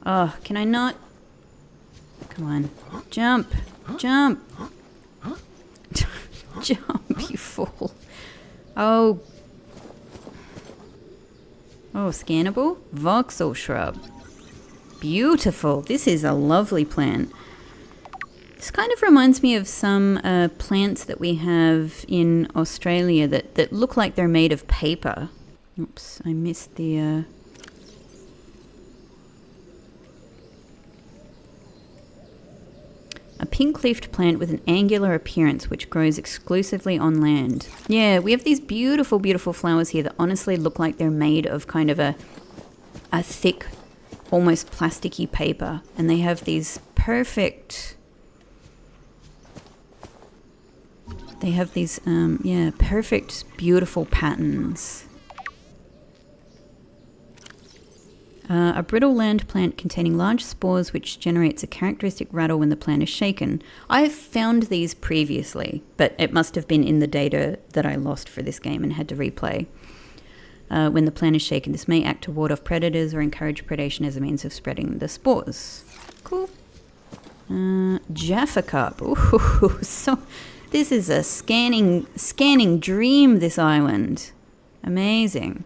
Oh, can I not? Come on. Jump! Jump! Jump, you fool. Oh. Oh, scannable? Vauxhall shrub. Beautiful. This is a lovely plant. This kind of reminds me of some plants that we have in Australia that look like they're made of paper. Oops, I missed the... A pink-leafed plant with an angular appearance which grows exclusively on land. Yeah, we have these beautiful, beautiful flowers here that honestly look like they're made of kind of a thick, almost plasticky paper. And they have these perfect... They have these, perfect, beautiful patterns. A brittle land plant containing large spores which generates a characteristic rattle when the plant is shaken. I've found these previously, but it must have been in the data that I lost for this game and had to replay. When the plant is shaken, this may act to ward off predators or encourage predation as a means of spreading the spores. Cool. Jaffa Cup. Ooh, so this is a scanning dream, this island. Amazing.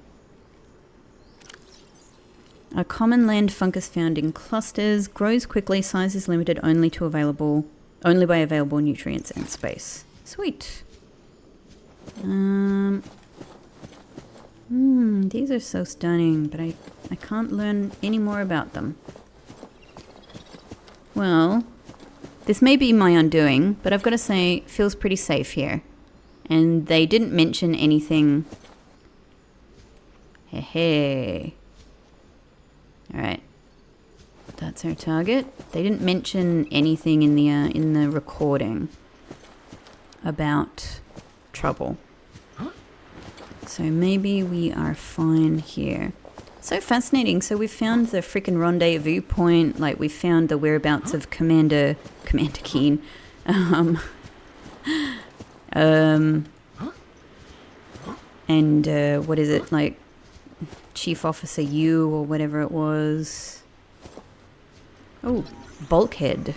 A common land fungus found in clusters, grows quickly, size is limited only by available nutrients and space. Sweet. These are so stunning, but I can't learn any more about them. Well, this may be my undoing, but I've got to say, it feels pretty safe here. And they didn't mention anything. Hey. Alright, that's our target. They didn't mention anything in the recording about trouble. So maybe we are fine here. So fascinating. So we found the frickin' Rendezvous Point, like we found the whereabouts of Commander Keen. And what is it, like Chief Officer U or whatever it was. Oh, bulkhead.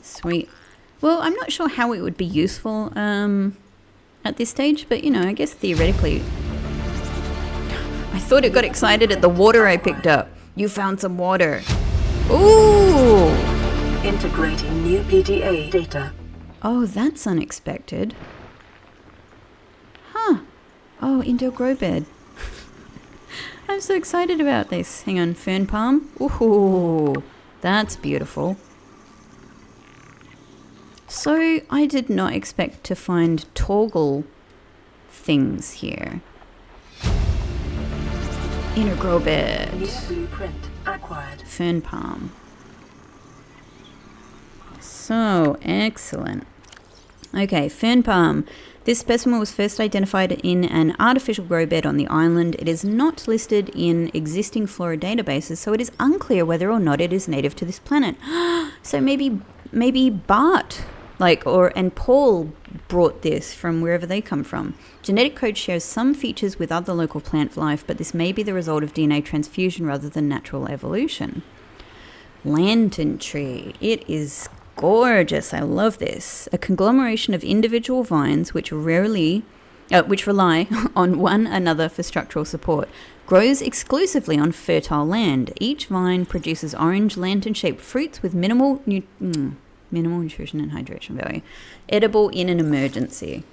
Sweet. Well, I'm not sure how it would be useful at this stage, but you know, I guess theoretically. I thought it got excited at the water I picked up. You found some water. Ooh! Integrating new PDA data. Oh, that's unexpected. Huh. Oh, indoor grow bed. I'm so excited about this. Hang on, fern palm. Ooh, that's beautiful. So, I did not expect to find toggle things here. Inner grow bed. New blueprint acquired. Fern palm. So, excellent. Okay, fern palm. This specimen was first identified in an artificial grow bed on the island. It is not listed in existing flora databases, so it is unclear whether or not it is native to this planet. So maybe Bart And Paul brought this from wherever they come from. Genetic code shares some features with other local plant life, but this may be the result of DNA transfusion rather than natural evolution. Lantern tree. It is gorgeous. I love this. A conglomeration of individual vines which rely on one another for structural support. Grows exclusively on fertile land. Each vine produces orange lantern-shaped fruits with minimal nutrition and hydration value. Edible in an emergency.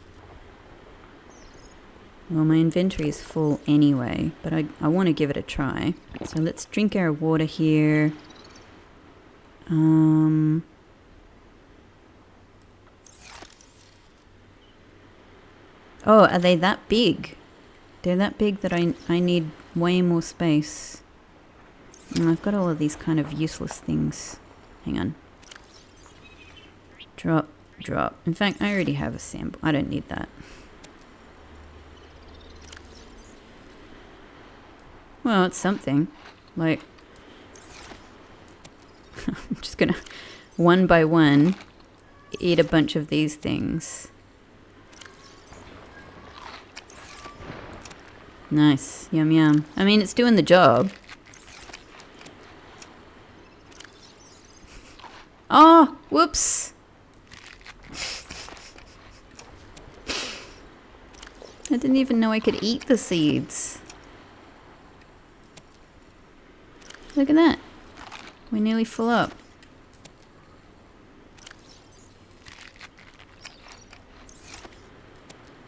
Well, my inventory is full anyway, but I want to give it a try. So let's drink our water here. Oh, are they that big? They're that big that I need way more space. I've got all of these kind of useless things. Hang on. Drop, drop. In fact, I already have a sample. I don't need that. Well, it's something. Like, I'm just gonna, one by one, eat a bunch of these things. Nice. Yum, yum. I mean, it's doing the job. Oh, whoops. I didn't even know I could eat the seeds. Look at that. We're nearly full up.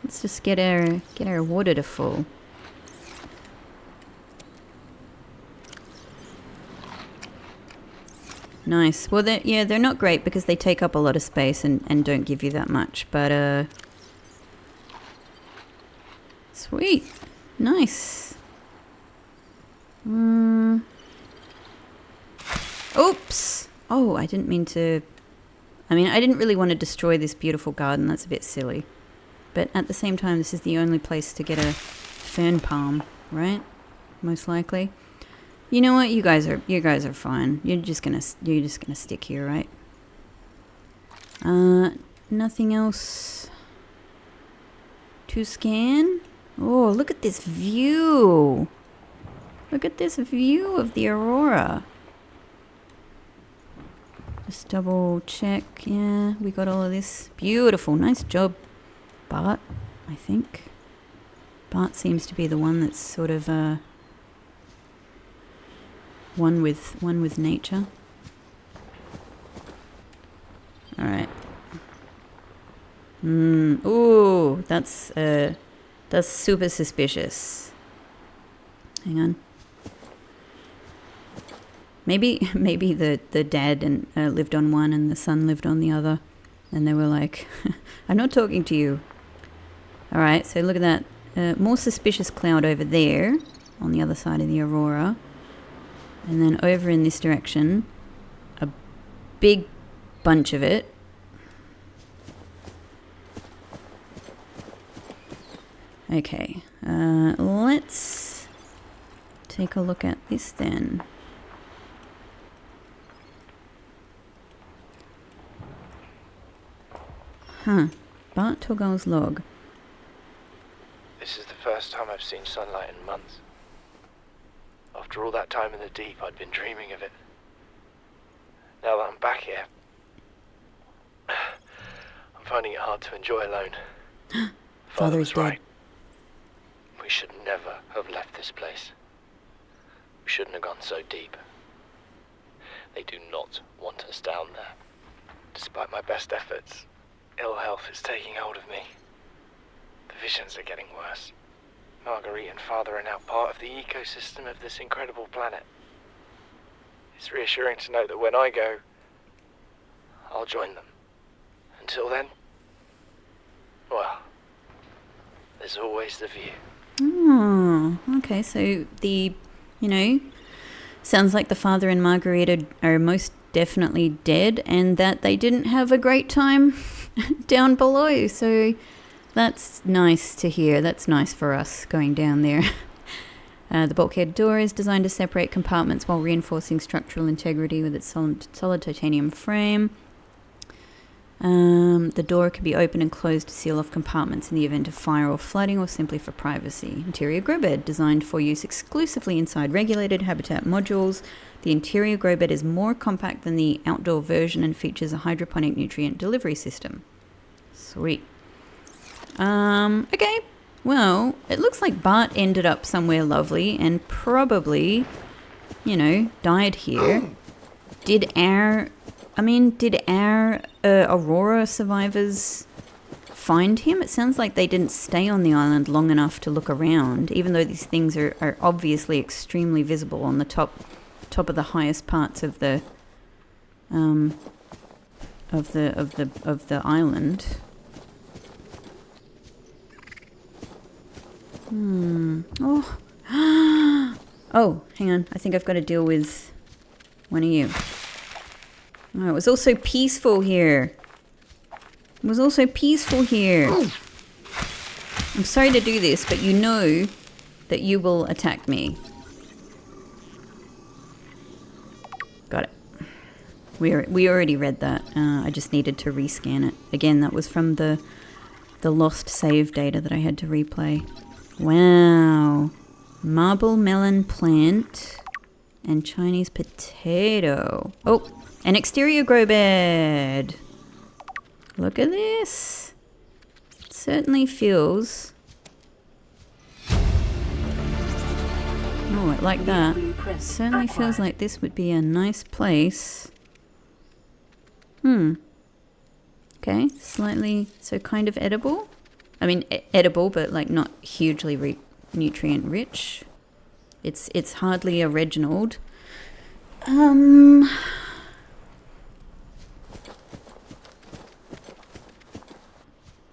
Let's just get our water to full. Nice. Well, they're not great because they take up a lot of space and don't give you that much. But, sweet. Nice. Oops. Oh, I didn't mean to... I mean, I didn't really want to destroy this beautiful garden. That's a bit silly. But at the same time, this is the only place to get a fern palm, right? Most likely. You know what? You guys are fine. You're just gonna stick here, right? Nothing else to scan. Oh, look at this view. Look at this view of the aurora. Just double check. Yeah, we got all of this. Beautiful. Nice job, Bart, I think. Bart seems to be the one that's sort of one with nature. All right. Ooh, that's super suspicious. Hang on. Maybe the dad and lived on one and the son lived on the other, and they were like, "I'm not talking to you." All right. So look at that. More suspicious cloud over there on the other side of the aurora. And then over in this direction, a big bunch of it. Okay, let's take a look at this then. Bart Toggle's log. This is the first time I've seen sunlight in months. After all that time in the deep, I'd been dreaming of it. Now that I'm back here, I'm finding it hard to enjoy alone. Father is was dead. We should never have left this place. We shouldn't have gone so deep. They do not want us down there. Despite my best efforts, ill health is taking hold of me. The visions are getting worse. Marguerite and Father are now part of the ecosystem of this incredible planet. It's reassuring to know that when I go, I'll join them. Until then, well, there's always the view. Oh, okay. So sounds like the Father and Marguerite are most definitely dead, and that they didn't have a great time down below. So that's nice to hear. That's nice for us going down there. The bulkhead door is designed to separate compartments while reinforcing structural integrity with its solid titanium frame. The door can be opened and closed to seal off compartments in the event of fire or flooding, or simply for privacy. Interior grow bed, designed for use exclusively inside regulated habitat modules. The interior grow bed is more compact than the outdoor version and features a hydroponic nutrient delivery system. Sweet. Okay. Well, it looks like Bart ended up somewhere lovely and probably, you know, died here. Did our Aurora survivors find him? It sounds like they didn't stay on the island long enough to look around, even though these things are obviously extremely visible on the top of the highest parts of the island. Oh. Oh, hang on. I think I've got to deal with one of you. Oh, it was also peaceful here. It was also peaceful here. I'm sorry to do this, but you know that you will attack me. Got it. We already read that. I just needed to rescan it. Again, that was from the lost save data that I had to replay. Wow. Marble melon plant and Chinese potato. Oh, an exterior grow bed. Look at this. It certainly feels... Oh, I like that. It certainly feels like this would be a nice place. Okay, slightly, so kind of edible. I mean, edible, but like not hugely nutrient rich. It's hardly a Reginald.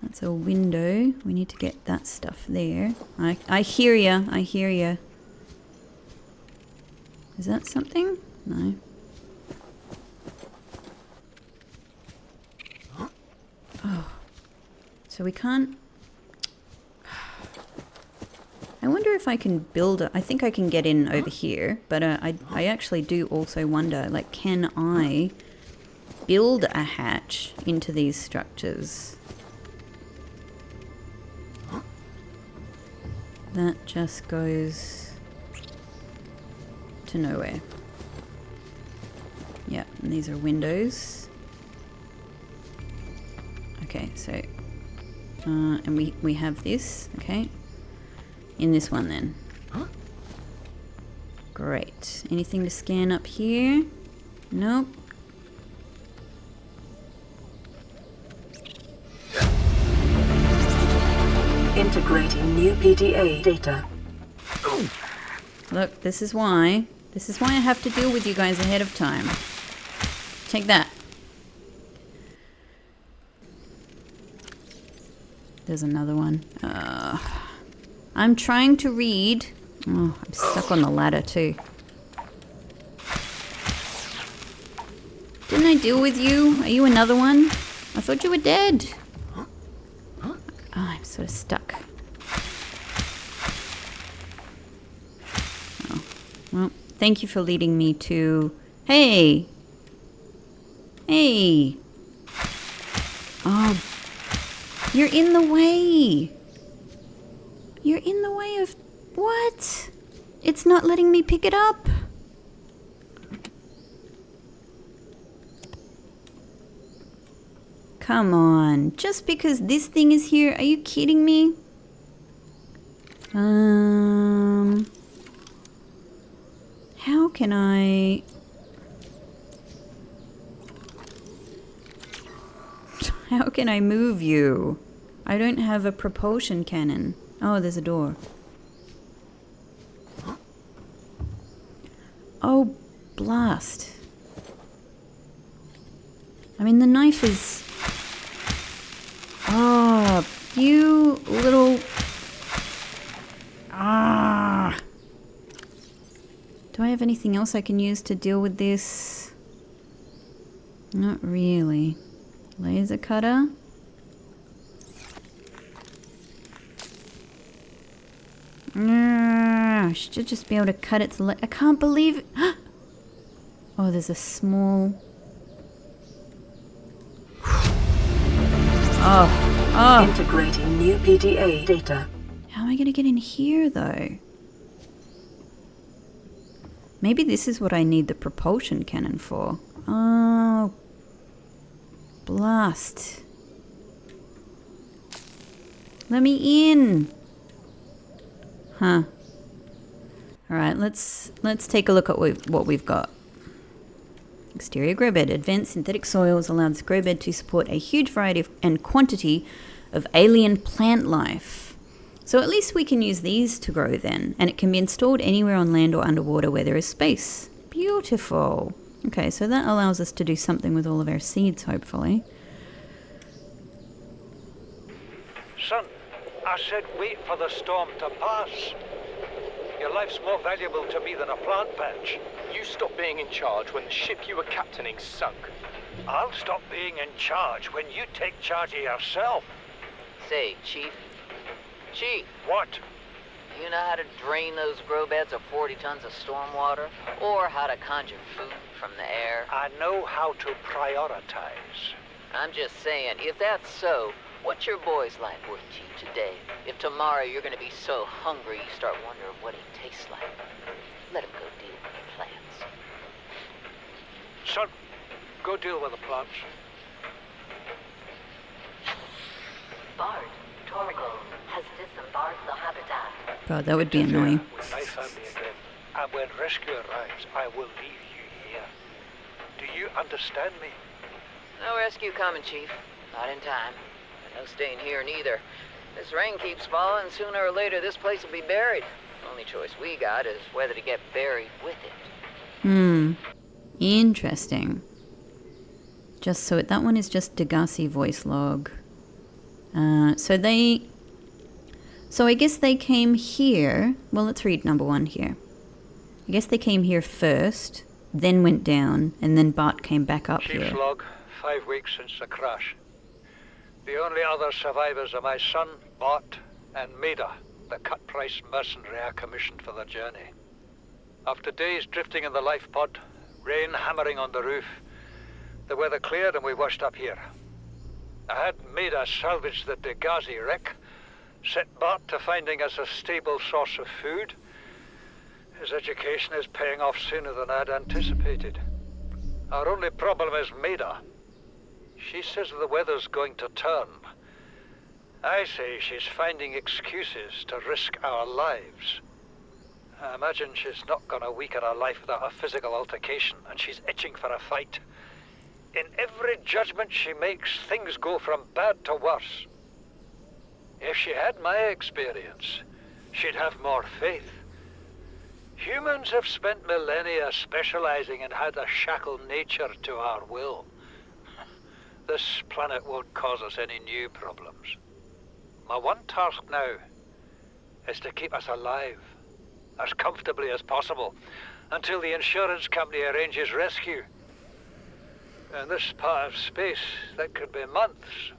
That's a window. We need to get that stuff there. I hear ya. I hear ya. Is that something? No. Oh. So we can't... I wonder if I can build I think I can get in over here, but I actually do also wonder, like, can I build a hatch into these structures? That just goes to nowhere. Yeah, and these are windows. Okay, so and we have this, okay. In this one then. Great. Anything to scan up here? Nope. Integrating new PDA data. Look, this is why. This is why I have to deal with you guys ahead of time. Take that. There's another one. I'm trying to read. Oh, I'm stuck on the ladder too. Didn't I deal with you? Are you another one? I thought you were dead. Oh, I'm sort of stuck. Oh, well, thank you for leading me to... Hey! Hey! Oh, you're in the way! You're in the way of... What? It's not letting me pick it up. Come on. Just because this thing is here? Are you kidding me? How can I... How can I move you? I don't have a propulsion cannon. Oh, there's a door. Oh, blast. I mean, the knife is... Oh, you little... Ah. Do I have anything else I can use to deal with this? Not really. Laser cutter? I should just be able to cut its I can't believe it. Oh, there's a small... Oh. Integrating new PDA data. How am I going to get in here, though? Maybe this is what I need the propulsion cannon for. Oh. Blast. Let me in. Huh. Alright, let's take a look at what we've got. Exterior grow bed. Advanced synthetic soils allow this grow bed to support a huge variety and quantity of alien plant life. So at least we can use these to grow then, and it can be installed anywhere on land or underwater where there is space. Beautiful. Okay, so that allows us to do something with all of our seeds, hopefully. Son, I said wait for the storm to pass. Your life's more valuable to me than a plant patch. You stopped being in charge when the ship you were captaining sunk. I'll stop being in charge when you take charge of yourself. Say, Chief. Chief, What? you know how to drain those grow beds of 40 tons of stormwater? Or how to conjure food from the air? I know how to prioritize. I'm just saying, if that's so, what's your boy's life worth to you today? If tomorrow you're gonna be so hungry you start wondering what he tastes like, let him go deal with the plants. Son, go deal with the plants. Bard, Torgo has disembarked the habitat. God, that would be annoying. With my family again, and when rescue arrives, I will leave you here. Do you understand me? No rescue coming, Chief. Not in time. And no staying here neither. This rain keeps falling, sooner or later this place will be buried. Only choice we got is whether to get buried with it. Interesting. Just so that one is just Degassi voice log. So I guess they came here. Well, let's read number 1 here. I guess they came here first, then went down, and then Bart came back up Chief's here. log, 5 weeks since the crash. The only other survivors are my son, Bart, and Maida, the cut-price mercenary I commissioned for the journey. After days drifting in the life pod, rain hammering on the roof, the weather cleared and we washed up here. I had Maida salvage the Degassi wreck, set Bart to finding us a stable source of food. His education is paying off sooner than I'd anticipated. Our only problem is Maida. She says the weather's going to turn. I say she's finding excuses to risk our lives. I imagine she's not gonna weaken her life without a physical altercation, and she's itching for a fight. In every judgment she makes, things go from bad to worse. If she had my experience, she'd have more faith. Humans have spent millennia specializing in how to shackle nature to our will. This planet won't cause us any new problems. My one task now is to keep us alive, as comfortably as possible, until the insurance company arranges rescue. In this part of space, that could be months,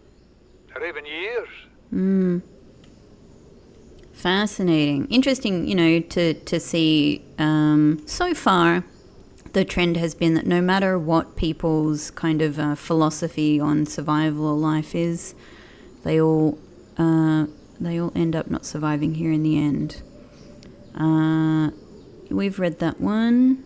or even years. Fascinating. Interesting, to see. So far, the trend has been that no matter what people's kind of philosophy on survival or life is, they all end up not surviving here in the end. We've read that one.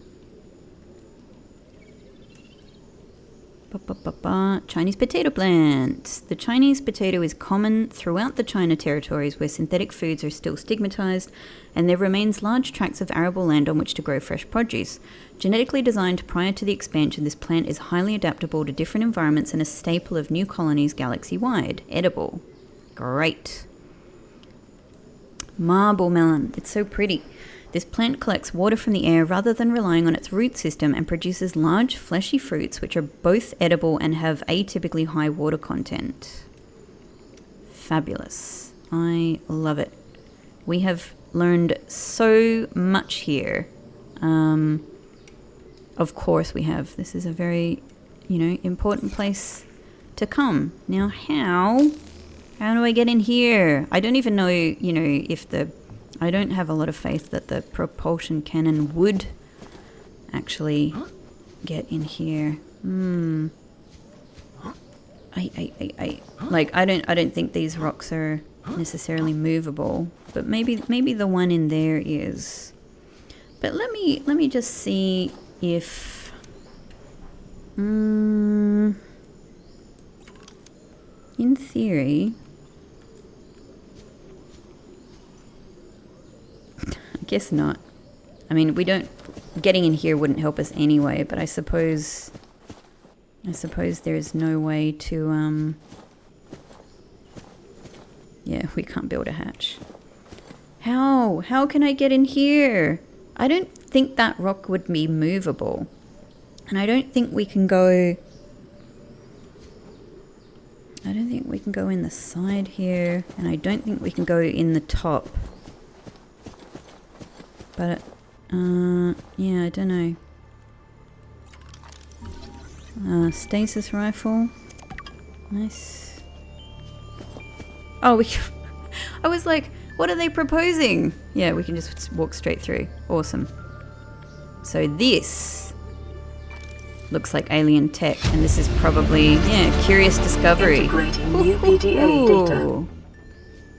Chinese potato plant. The Chinese potato is common throughout the China territories where synthetic foods are still stigmatized, and there remains large tracts of arable land on which to grow fresh produce. Genetically designed prior to the expansion, this plant is highly adaptable to different environments and a staple of new colonies galaxy-wide. Edible. Great. Marble melon. It's so pretty. This plant collects water from the air rather than relying on its root system and produces large, fleshy fruits which are both edible and have atypically high water content. Fabulous. I love it. We have learned so much here. Of course we have. This is a very, important place to come. Now, how do I get in here? I don't even know, if I don't have a lot of faith that the propulsion cannon would actually get in here. I don't think these rocks are necessarily movable, but maybe the one in there is. But let me just see if in theory I guess not. I mean, getting in here wouldn't help us anyway, but I suppose there's no way to, yeah, we can't build a hatch. How can I get in here? I don't think that rock would be movable. And I don't think we can go in the side here, and I don't think we can go in the top. But, yeah, I don't know. Stasis rifle. Nice. Oh, I was like, what are they proposing? Yeah, we can just walk straight through. Awesome. So this looks like alien tech, and this is probably, yeah, curious discovery. Integrating new PDA data.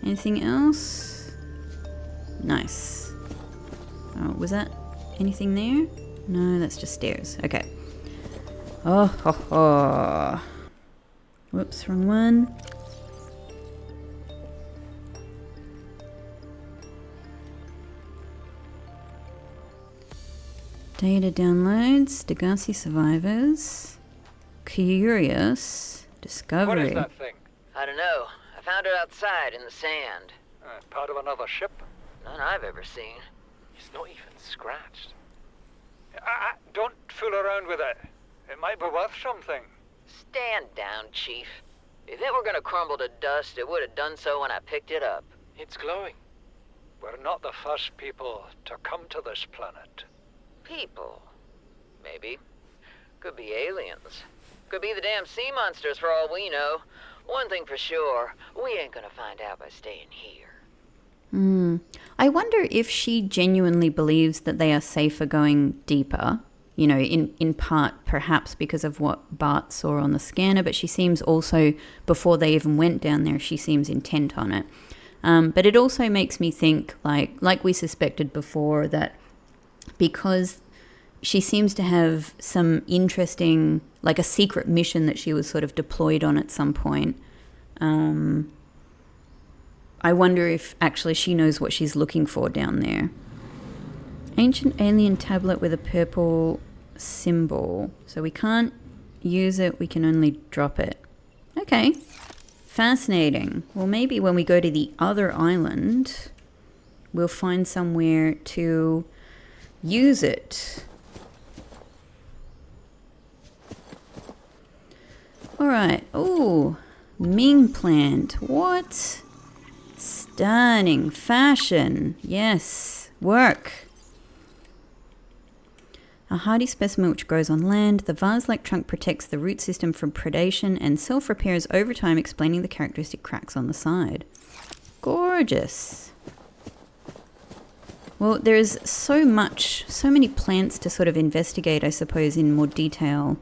Anything else? Nice. Oh, was that anything there? No, that's just stairs. Okay. Oh, ho, ho. Whoops, wrong one. Data downloads, Degassi survivors, curious discovery. What is that thing? I don't know. I found it outside in the sand. Part of another ship? None I've ever seen. It's not even scratched. Don't fool around with it. It might be worth something. Stand down, Chief. If it were gonna crumble to dust, it would have done so when I picked it up. It's glowing. We're not the first people to come to this planet. People. Maybe. Could be aliens. Could be the damn sea monsters for all we know. One thing for sure, we ain't gonna find out by staying here. I wonder if she genuinely believes that they are safer going deeper, you know, in part perhaps because of what Bart saw on the scanner, but she seems also, before they even went down there, she seems intent on it. But it also makes me think, like we suspected before, that because she seems to have some interesting, like a secret mission that she was sort of deployed on at some point, I wonder if actually she knows what she's looking for down there. Ancient alien tablet with a purple symbol. So we can't use it, we can only drop it. Okay. Fascinating. Well, maybe when we go to the other island, we'll find somewhere to use it. Alright. Oh, Ming plant. What? Stunning fashion. Yes. Work. A hardy specimen which grows on land. The vase-like trunk protects the root system from predation and self-repairs over time, explaining the characteristic cracks on the side. Gorgeous. Well, there's so many plants to sort of investigate, I suppose, in more detail,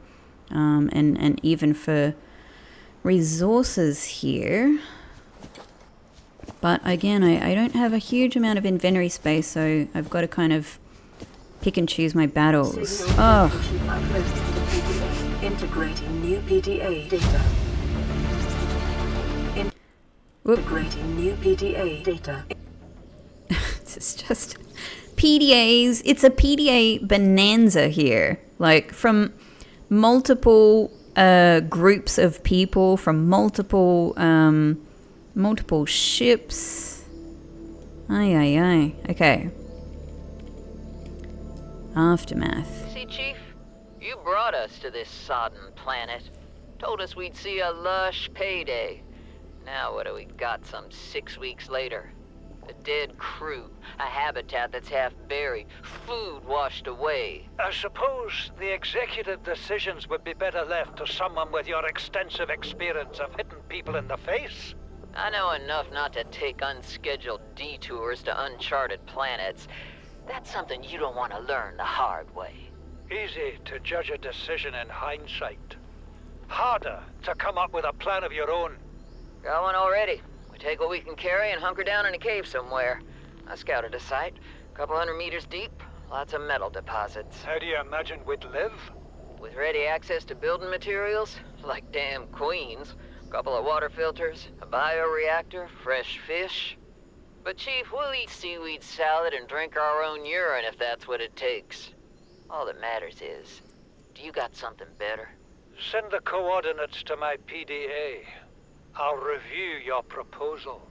and even for resources here. But again, I don't have a huge amount of inventory space, so I've got to kind of pick and choose my battles. Oh. Integrating new PDA data. Integrating new PDA data. It's just PDAs. It's a PDA bonanza here. Like from multiple groups of people, from multiple ships. Aye. Okay. Aftermath. See, Chief? You brought us to this sodden planet. Told us we'd see a lush payday. Now what do we got some 6 weeks later? A dead crew, a habitat that's half buried, food washed away. I suppose the executive decisions would be better left to someone with your extensive experience of hitting people in the face. I know enough not to take unscheduled detours to uncharted planets. That's something you don't want to learn the hard way. Easy to judge a decision in hindsight. harder to come up with a plan of your own. Got one already. We take what we can carry and hunker down in a cave somewhere. I scouted a site, a couple 100 meters deep, lots of metal deposits. How do you imagine we'd live? With ready access to building materials, like damn queens, a couple of water filters, a bioreactor, fresh fish. But Chief, we'll eat seaweed salad and drink our own urine if that's what it takes. All that matters is, do you got something better? Send the coordinates to my PDA. I'll review your proposal.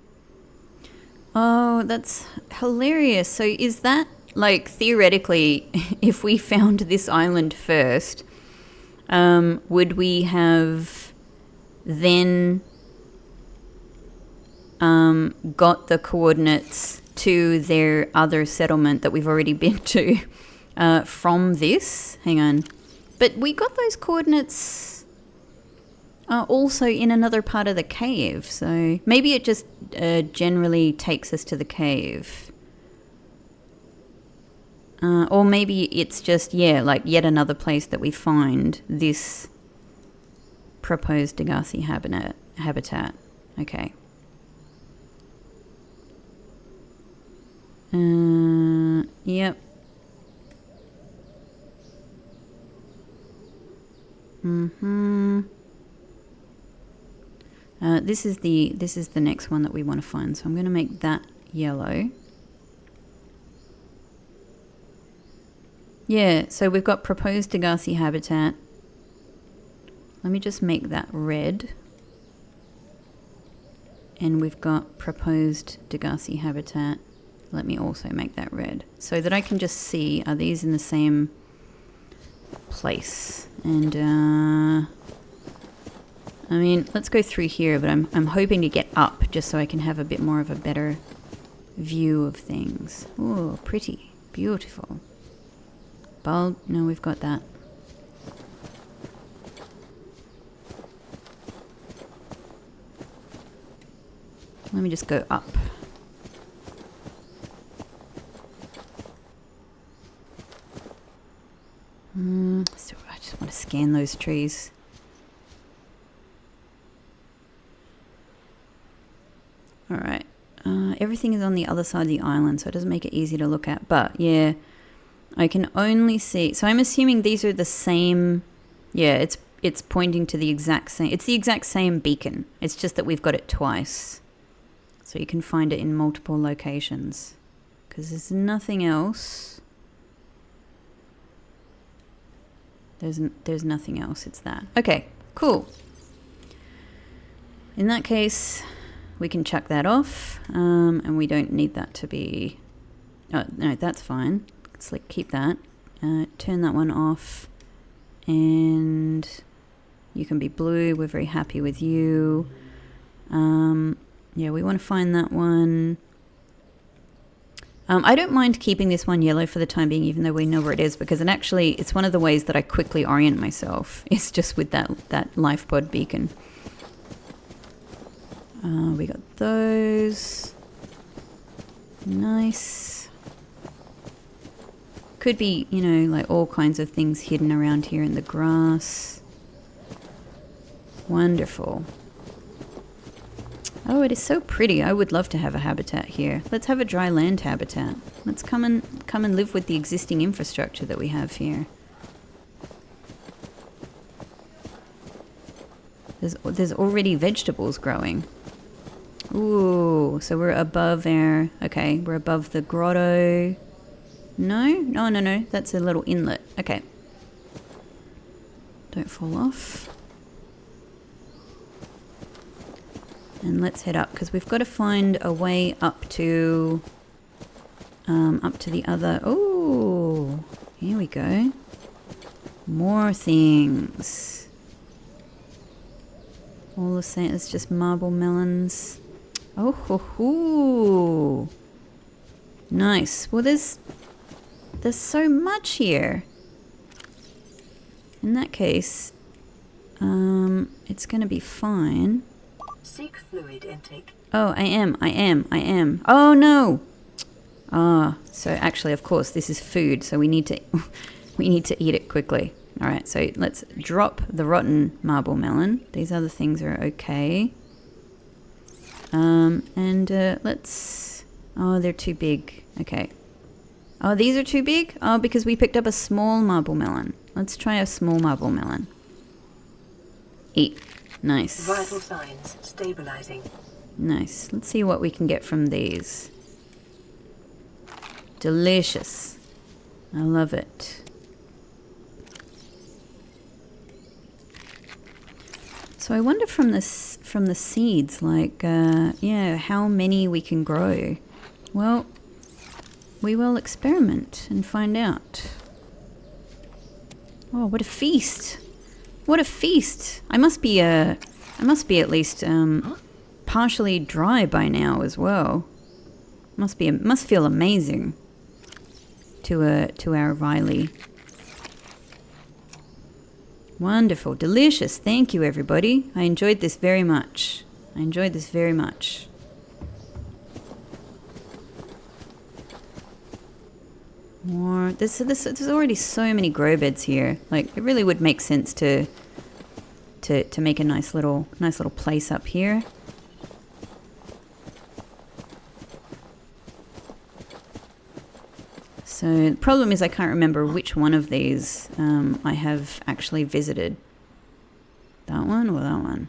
Oh, that's hilarious. So is that, like, theoretically, if we found this island first, would we have then got the coordinates to their other settlement that we've already been to from this? Hang on. But we got those coordinates also in another part of the cave, so maybe it just generally takes us to the cave. Or maybe it's just, yeah, like yet another place that we find this proposed Degassi habitat. Okay. Yep. This is the next one that we want to find, so I'm going to make that yellow. Yeah, so we've got proposed Degassi habitat. Let me just make that red. And we've got proposed Degassi habitat. Let me also make that red, so that I can just see, are these in the same place? And I mean, let's go through here, but I'm hoping to get up just so I can have a bit more of a better view of things. Oh, pretty, beautiful. Bulb, no, we've got that. Let me just go up. So I just want to scan those trees. Alright. Everything is on the other side of the island, so it doesn't make it easy to look at. But, yeah, I can only see... So I'm assuming these are the same... Yeah, it's pointing to the exact same... It's the exact same beacon. It's just that we've got it twice. So you can find it in multiple locations. Because there's nothing else... There's nothing else, it's that. Okay, cool. In that case, we can chuck that off, and we don't need that to be... Oh, no, that's fine. Let's like keep that. Turn that one off, and you can be blue. We're very happy with you. Yeah, we want to find that one. I don't mind keeping this one yellow for the time being, even though we know where it is, because it's one of the ways that I quickly orient myself. It's just with that life pod beacon. We got those. Nice. Could be, you know, like all kinds of things hidden around here in the grass. Wonderful. Oh, it is so pretty. I would love to have a habitat here. Let's have a dry land habitat. Let's come and live with the existing infrastructure that we have here. There's already vegetables growing. Ooh, so we're above our... Okay, we're above the grotto. No. That's a little inlet. Okay. Don't fall off. And let's head up, because we've got to find a way up to the other... Oh, here we go. More things. All the same, it's just marble melons. Oh, ho, ho. Nice. Well, there's so much here. In that case, it's going to be fine. Seek fluid intake. Oh, I am. Oh, no. Ah, so actually, of course, this is food, so we need to eat it quickly. Alright, so let's drop the rotten marble melon. These other things are okay. Let's... Oh, they're too big. Okay. Oh, these are too big? Oh, because we picked up a small marble melon. Let's try a small marble melon. Eat. Nice. Vital signs stabilizing. Nice. Let's see what we can get from these. Delicious. I love it. So I wonder from the seeds, like, yeah, how many we can grow. Well, we will experiment and find out. Oh, what a feast! What a feast! I must be at least partially dry by now as well. Must feel amazing to our Ryley. Wonderful, delicious. Thank you, everybody. I enjoyed this very much. More. There's already so many grow beds here. Like, it really would make sense to make a nice little place up here. So the problem is I can't remember which one of these I have actually visited. That one or that one?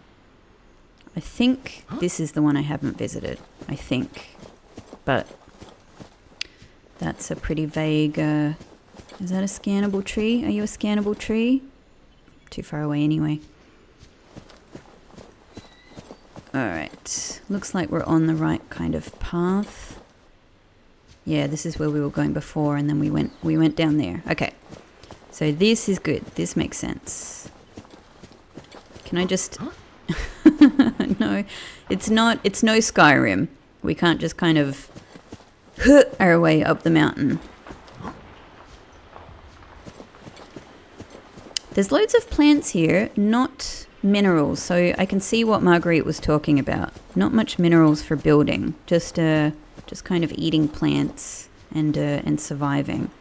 I think this is the one I haven't visited. I think. But that's a pretty vague... is that a scannable tree? Are you a scannable tree? Too far away anyway. Alright. Looks like we're on the right kind of path. Yeah, this is where we were going before, and then we went down there. Okay. So this is good. This makes sense. Can I just... No, it's no Skyrim. We can't just kind of our way up the mountain. There's loads of plants here, not minerals. So I can see what Marguerite was talking about. Not much minerals for building. Just kind of eating plants and surviving.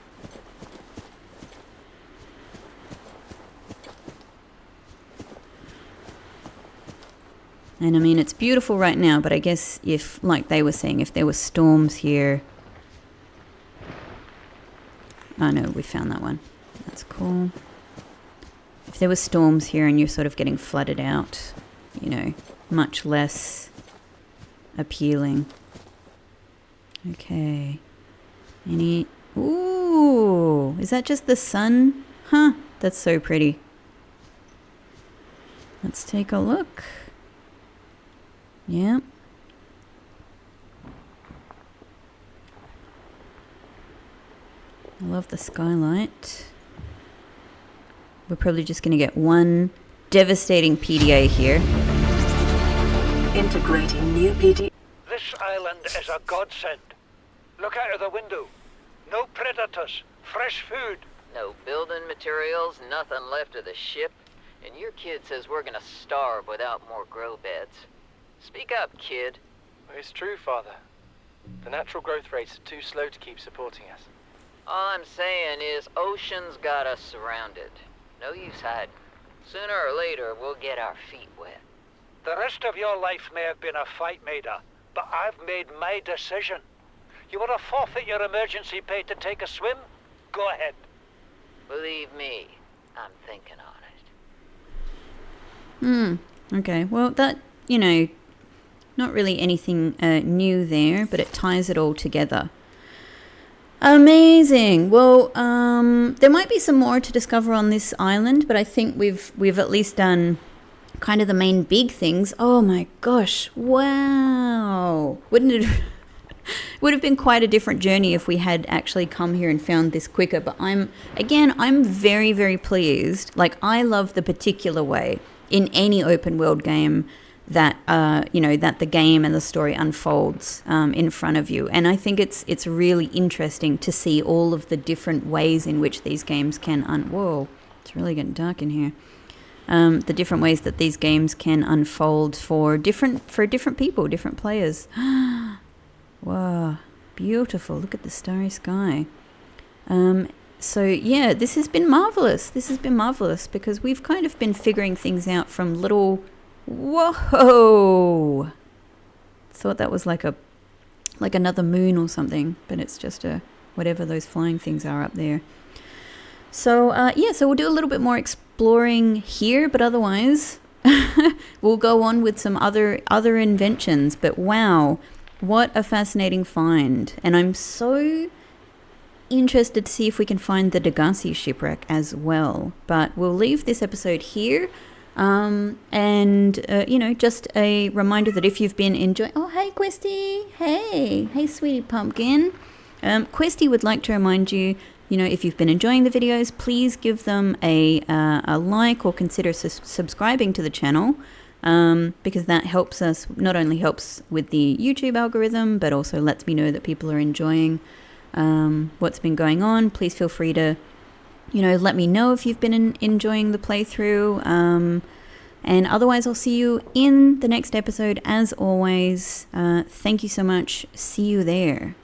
And I mean, it's beautiful right now, but I guess if, like they were saying, if there were storms here... Oh no, we found that one. That's cool. If there were storms here and you're sort of getting flooded out, you know, much less appealing. Okay. Any... Ooh! Is that just the sun? Huh. That's so pretty. Let's take a look. Yeah. I love the skylight. We're probably just going to get one devastating PDA here. Integrating new PDA. This island is a godsend. Look out of the window. No predators. Fresh food. No building materials, nothing left of the ship. And your kid says we're gonna starve without more grow beds. Speak up, kid. It's true, Father. The natural growth rates are too slow to keep supporting us. All I'm saying is ocean's got us surrounded. No use hiding. Sooner or later, we'll get our feet wet. The rest of your life may have been a fight, Maida, but I've made my decision. You want to forfeit your emergency pay to take a swim? Go ahead. Believe me, I'm thinking on it. Okay, well that, you know, not really anything new there, but it ties it all together. Amazing. Well, there might be some more to discover on this island, but I think we've at least done kind of the main big things. Oh my gosh. Wow. Wouldn't it would have been quite a different journey if we had actually come here and found this quicker, but I'm very, very pleased. Like, I love the particular way in any open world game that that the game and the story unfolds in front of you, and I think it's really interesting to see all of the different ways in which these games can whoa, it's really getting dark in here. The different ways that these games can unfold for different people, different players. Wow, beautiful! Look at the starry sky. So yeah, this has been marvelous. This has been marvelous because we've kind of been figuring things out from little... Whoa! Thought that was like another moon or something, but it's just a whatever those flying things are up there. So yeah, so we'll do a little bit more exploring here, but otherwise we'll go on with some other inventions. But wow, what a fascinating find. And I'm so interested to see if we can find the Degassi shipwreck as well. But we'll leave this episode here. You know, just a reminder that if you've been enjoying... Oh, hey, Questy. Hey, sweetie pumpkin. Questy would like to remind you, you know, if you've been enjoying the videos, please give them a like or consider subscribing to the channel, because that helps us, not only helps with the YouTube algorithm, but also lets me know that people are enjoying what's been going on. Please feel free to, you know, let me know if you've been enjoying the playthrough. And otherwise, I'll see you in the next episode. As always, thank you so much. See you there.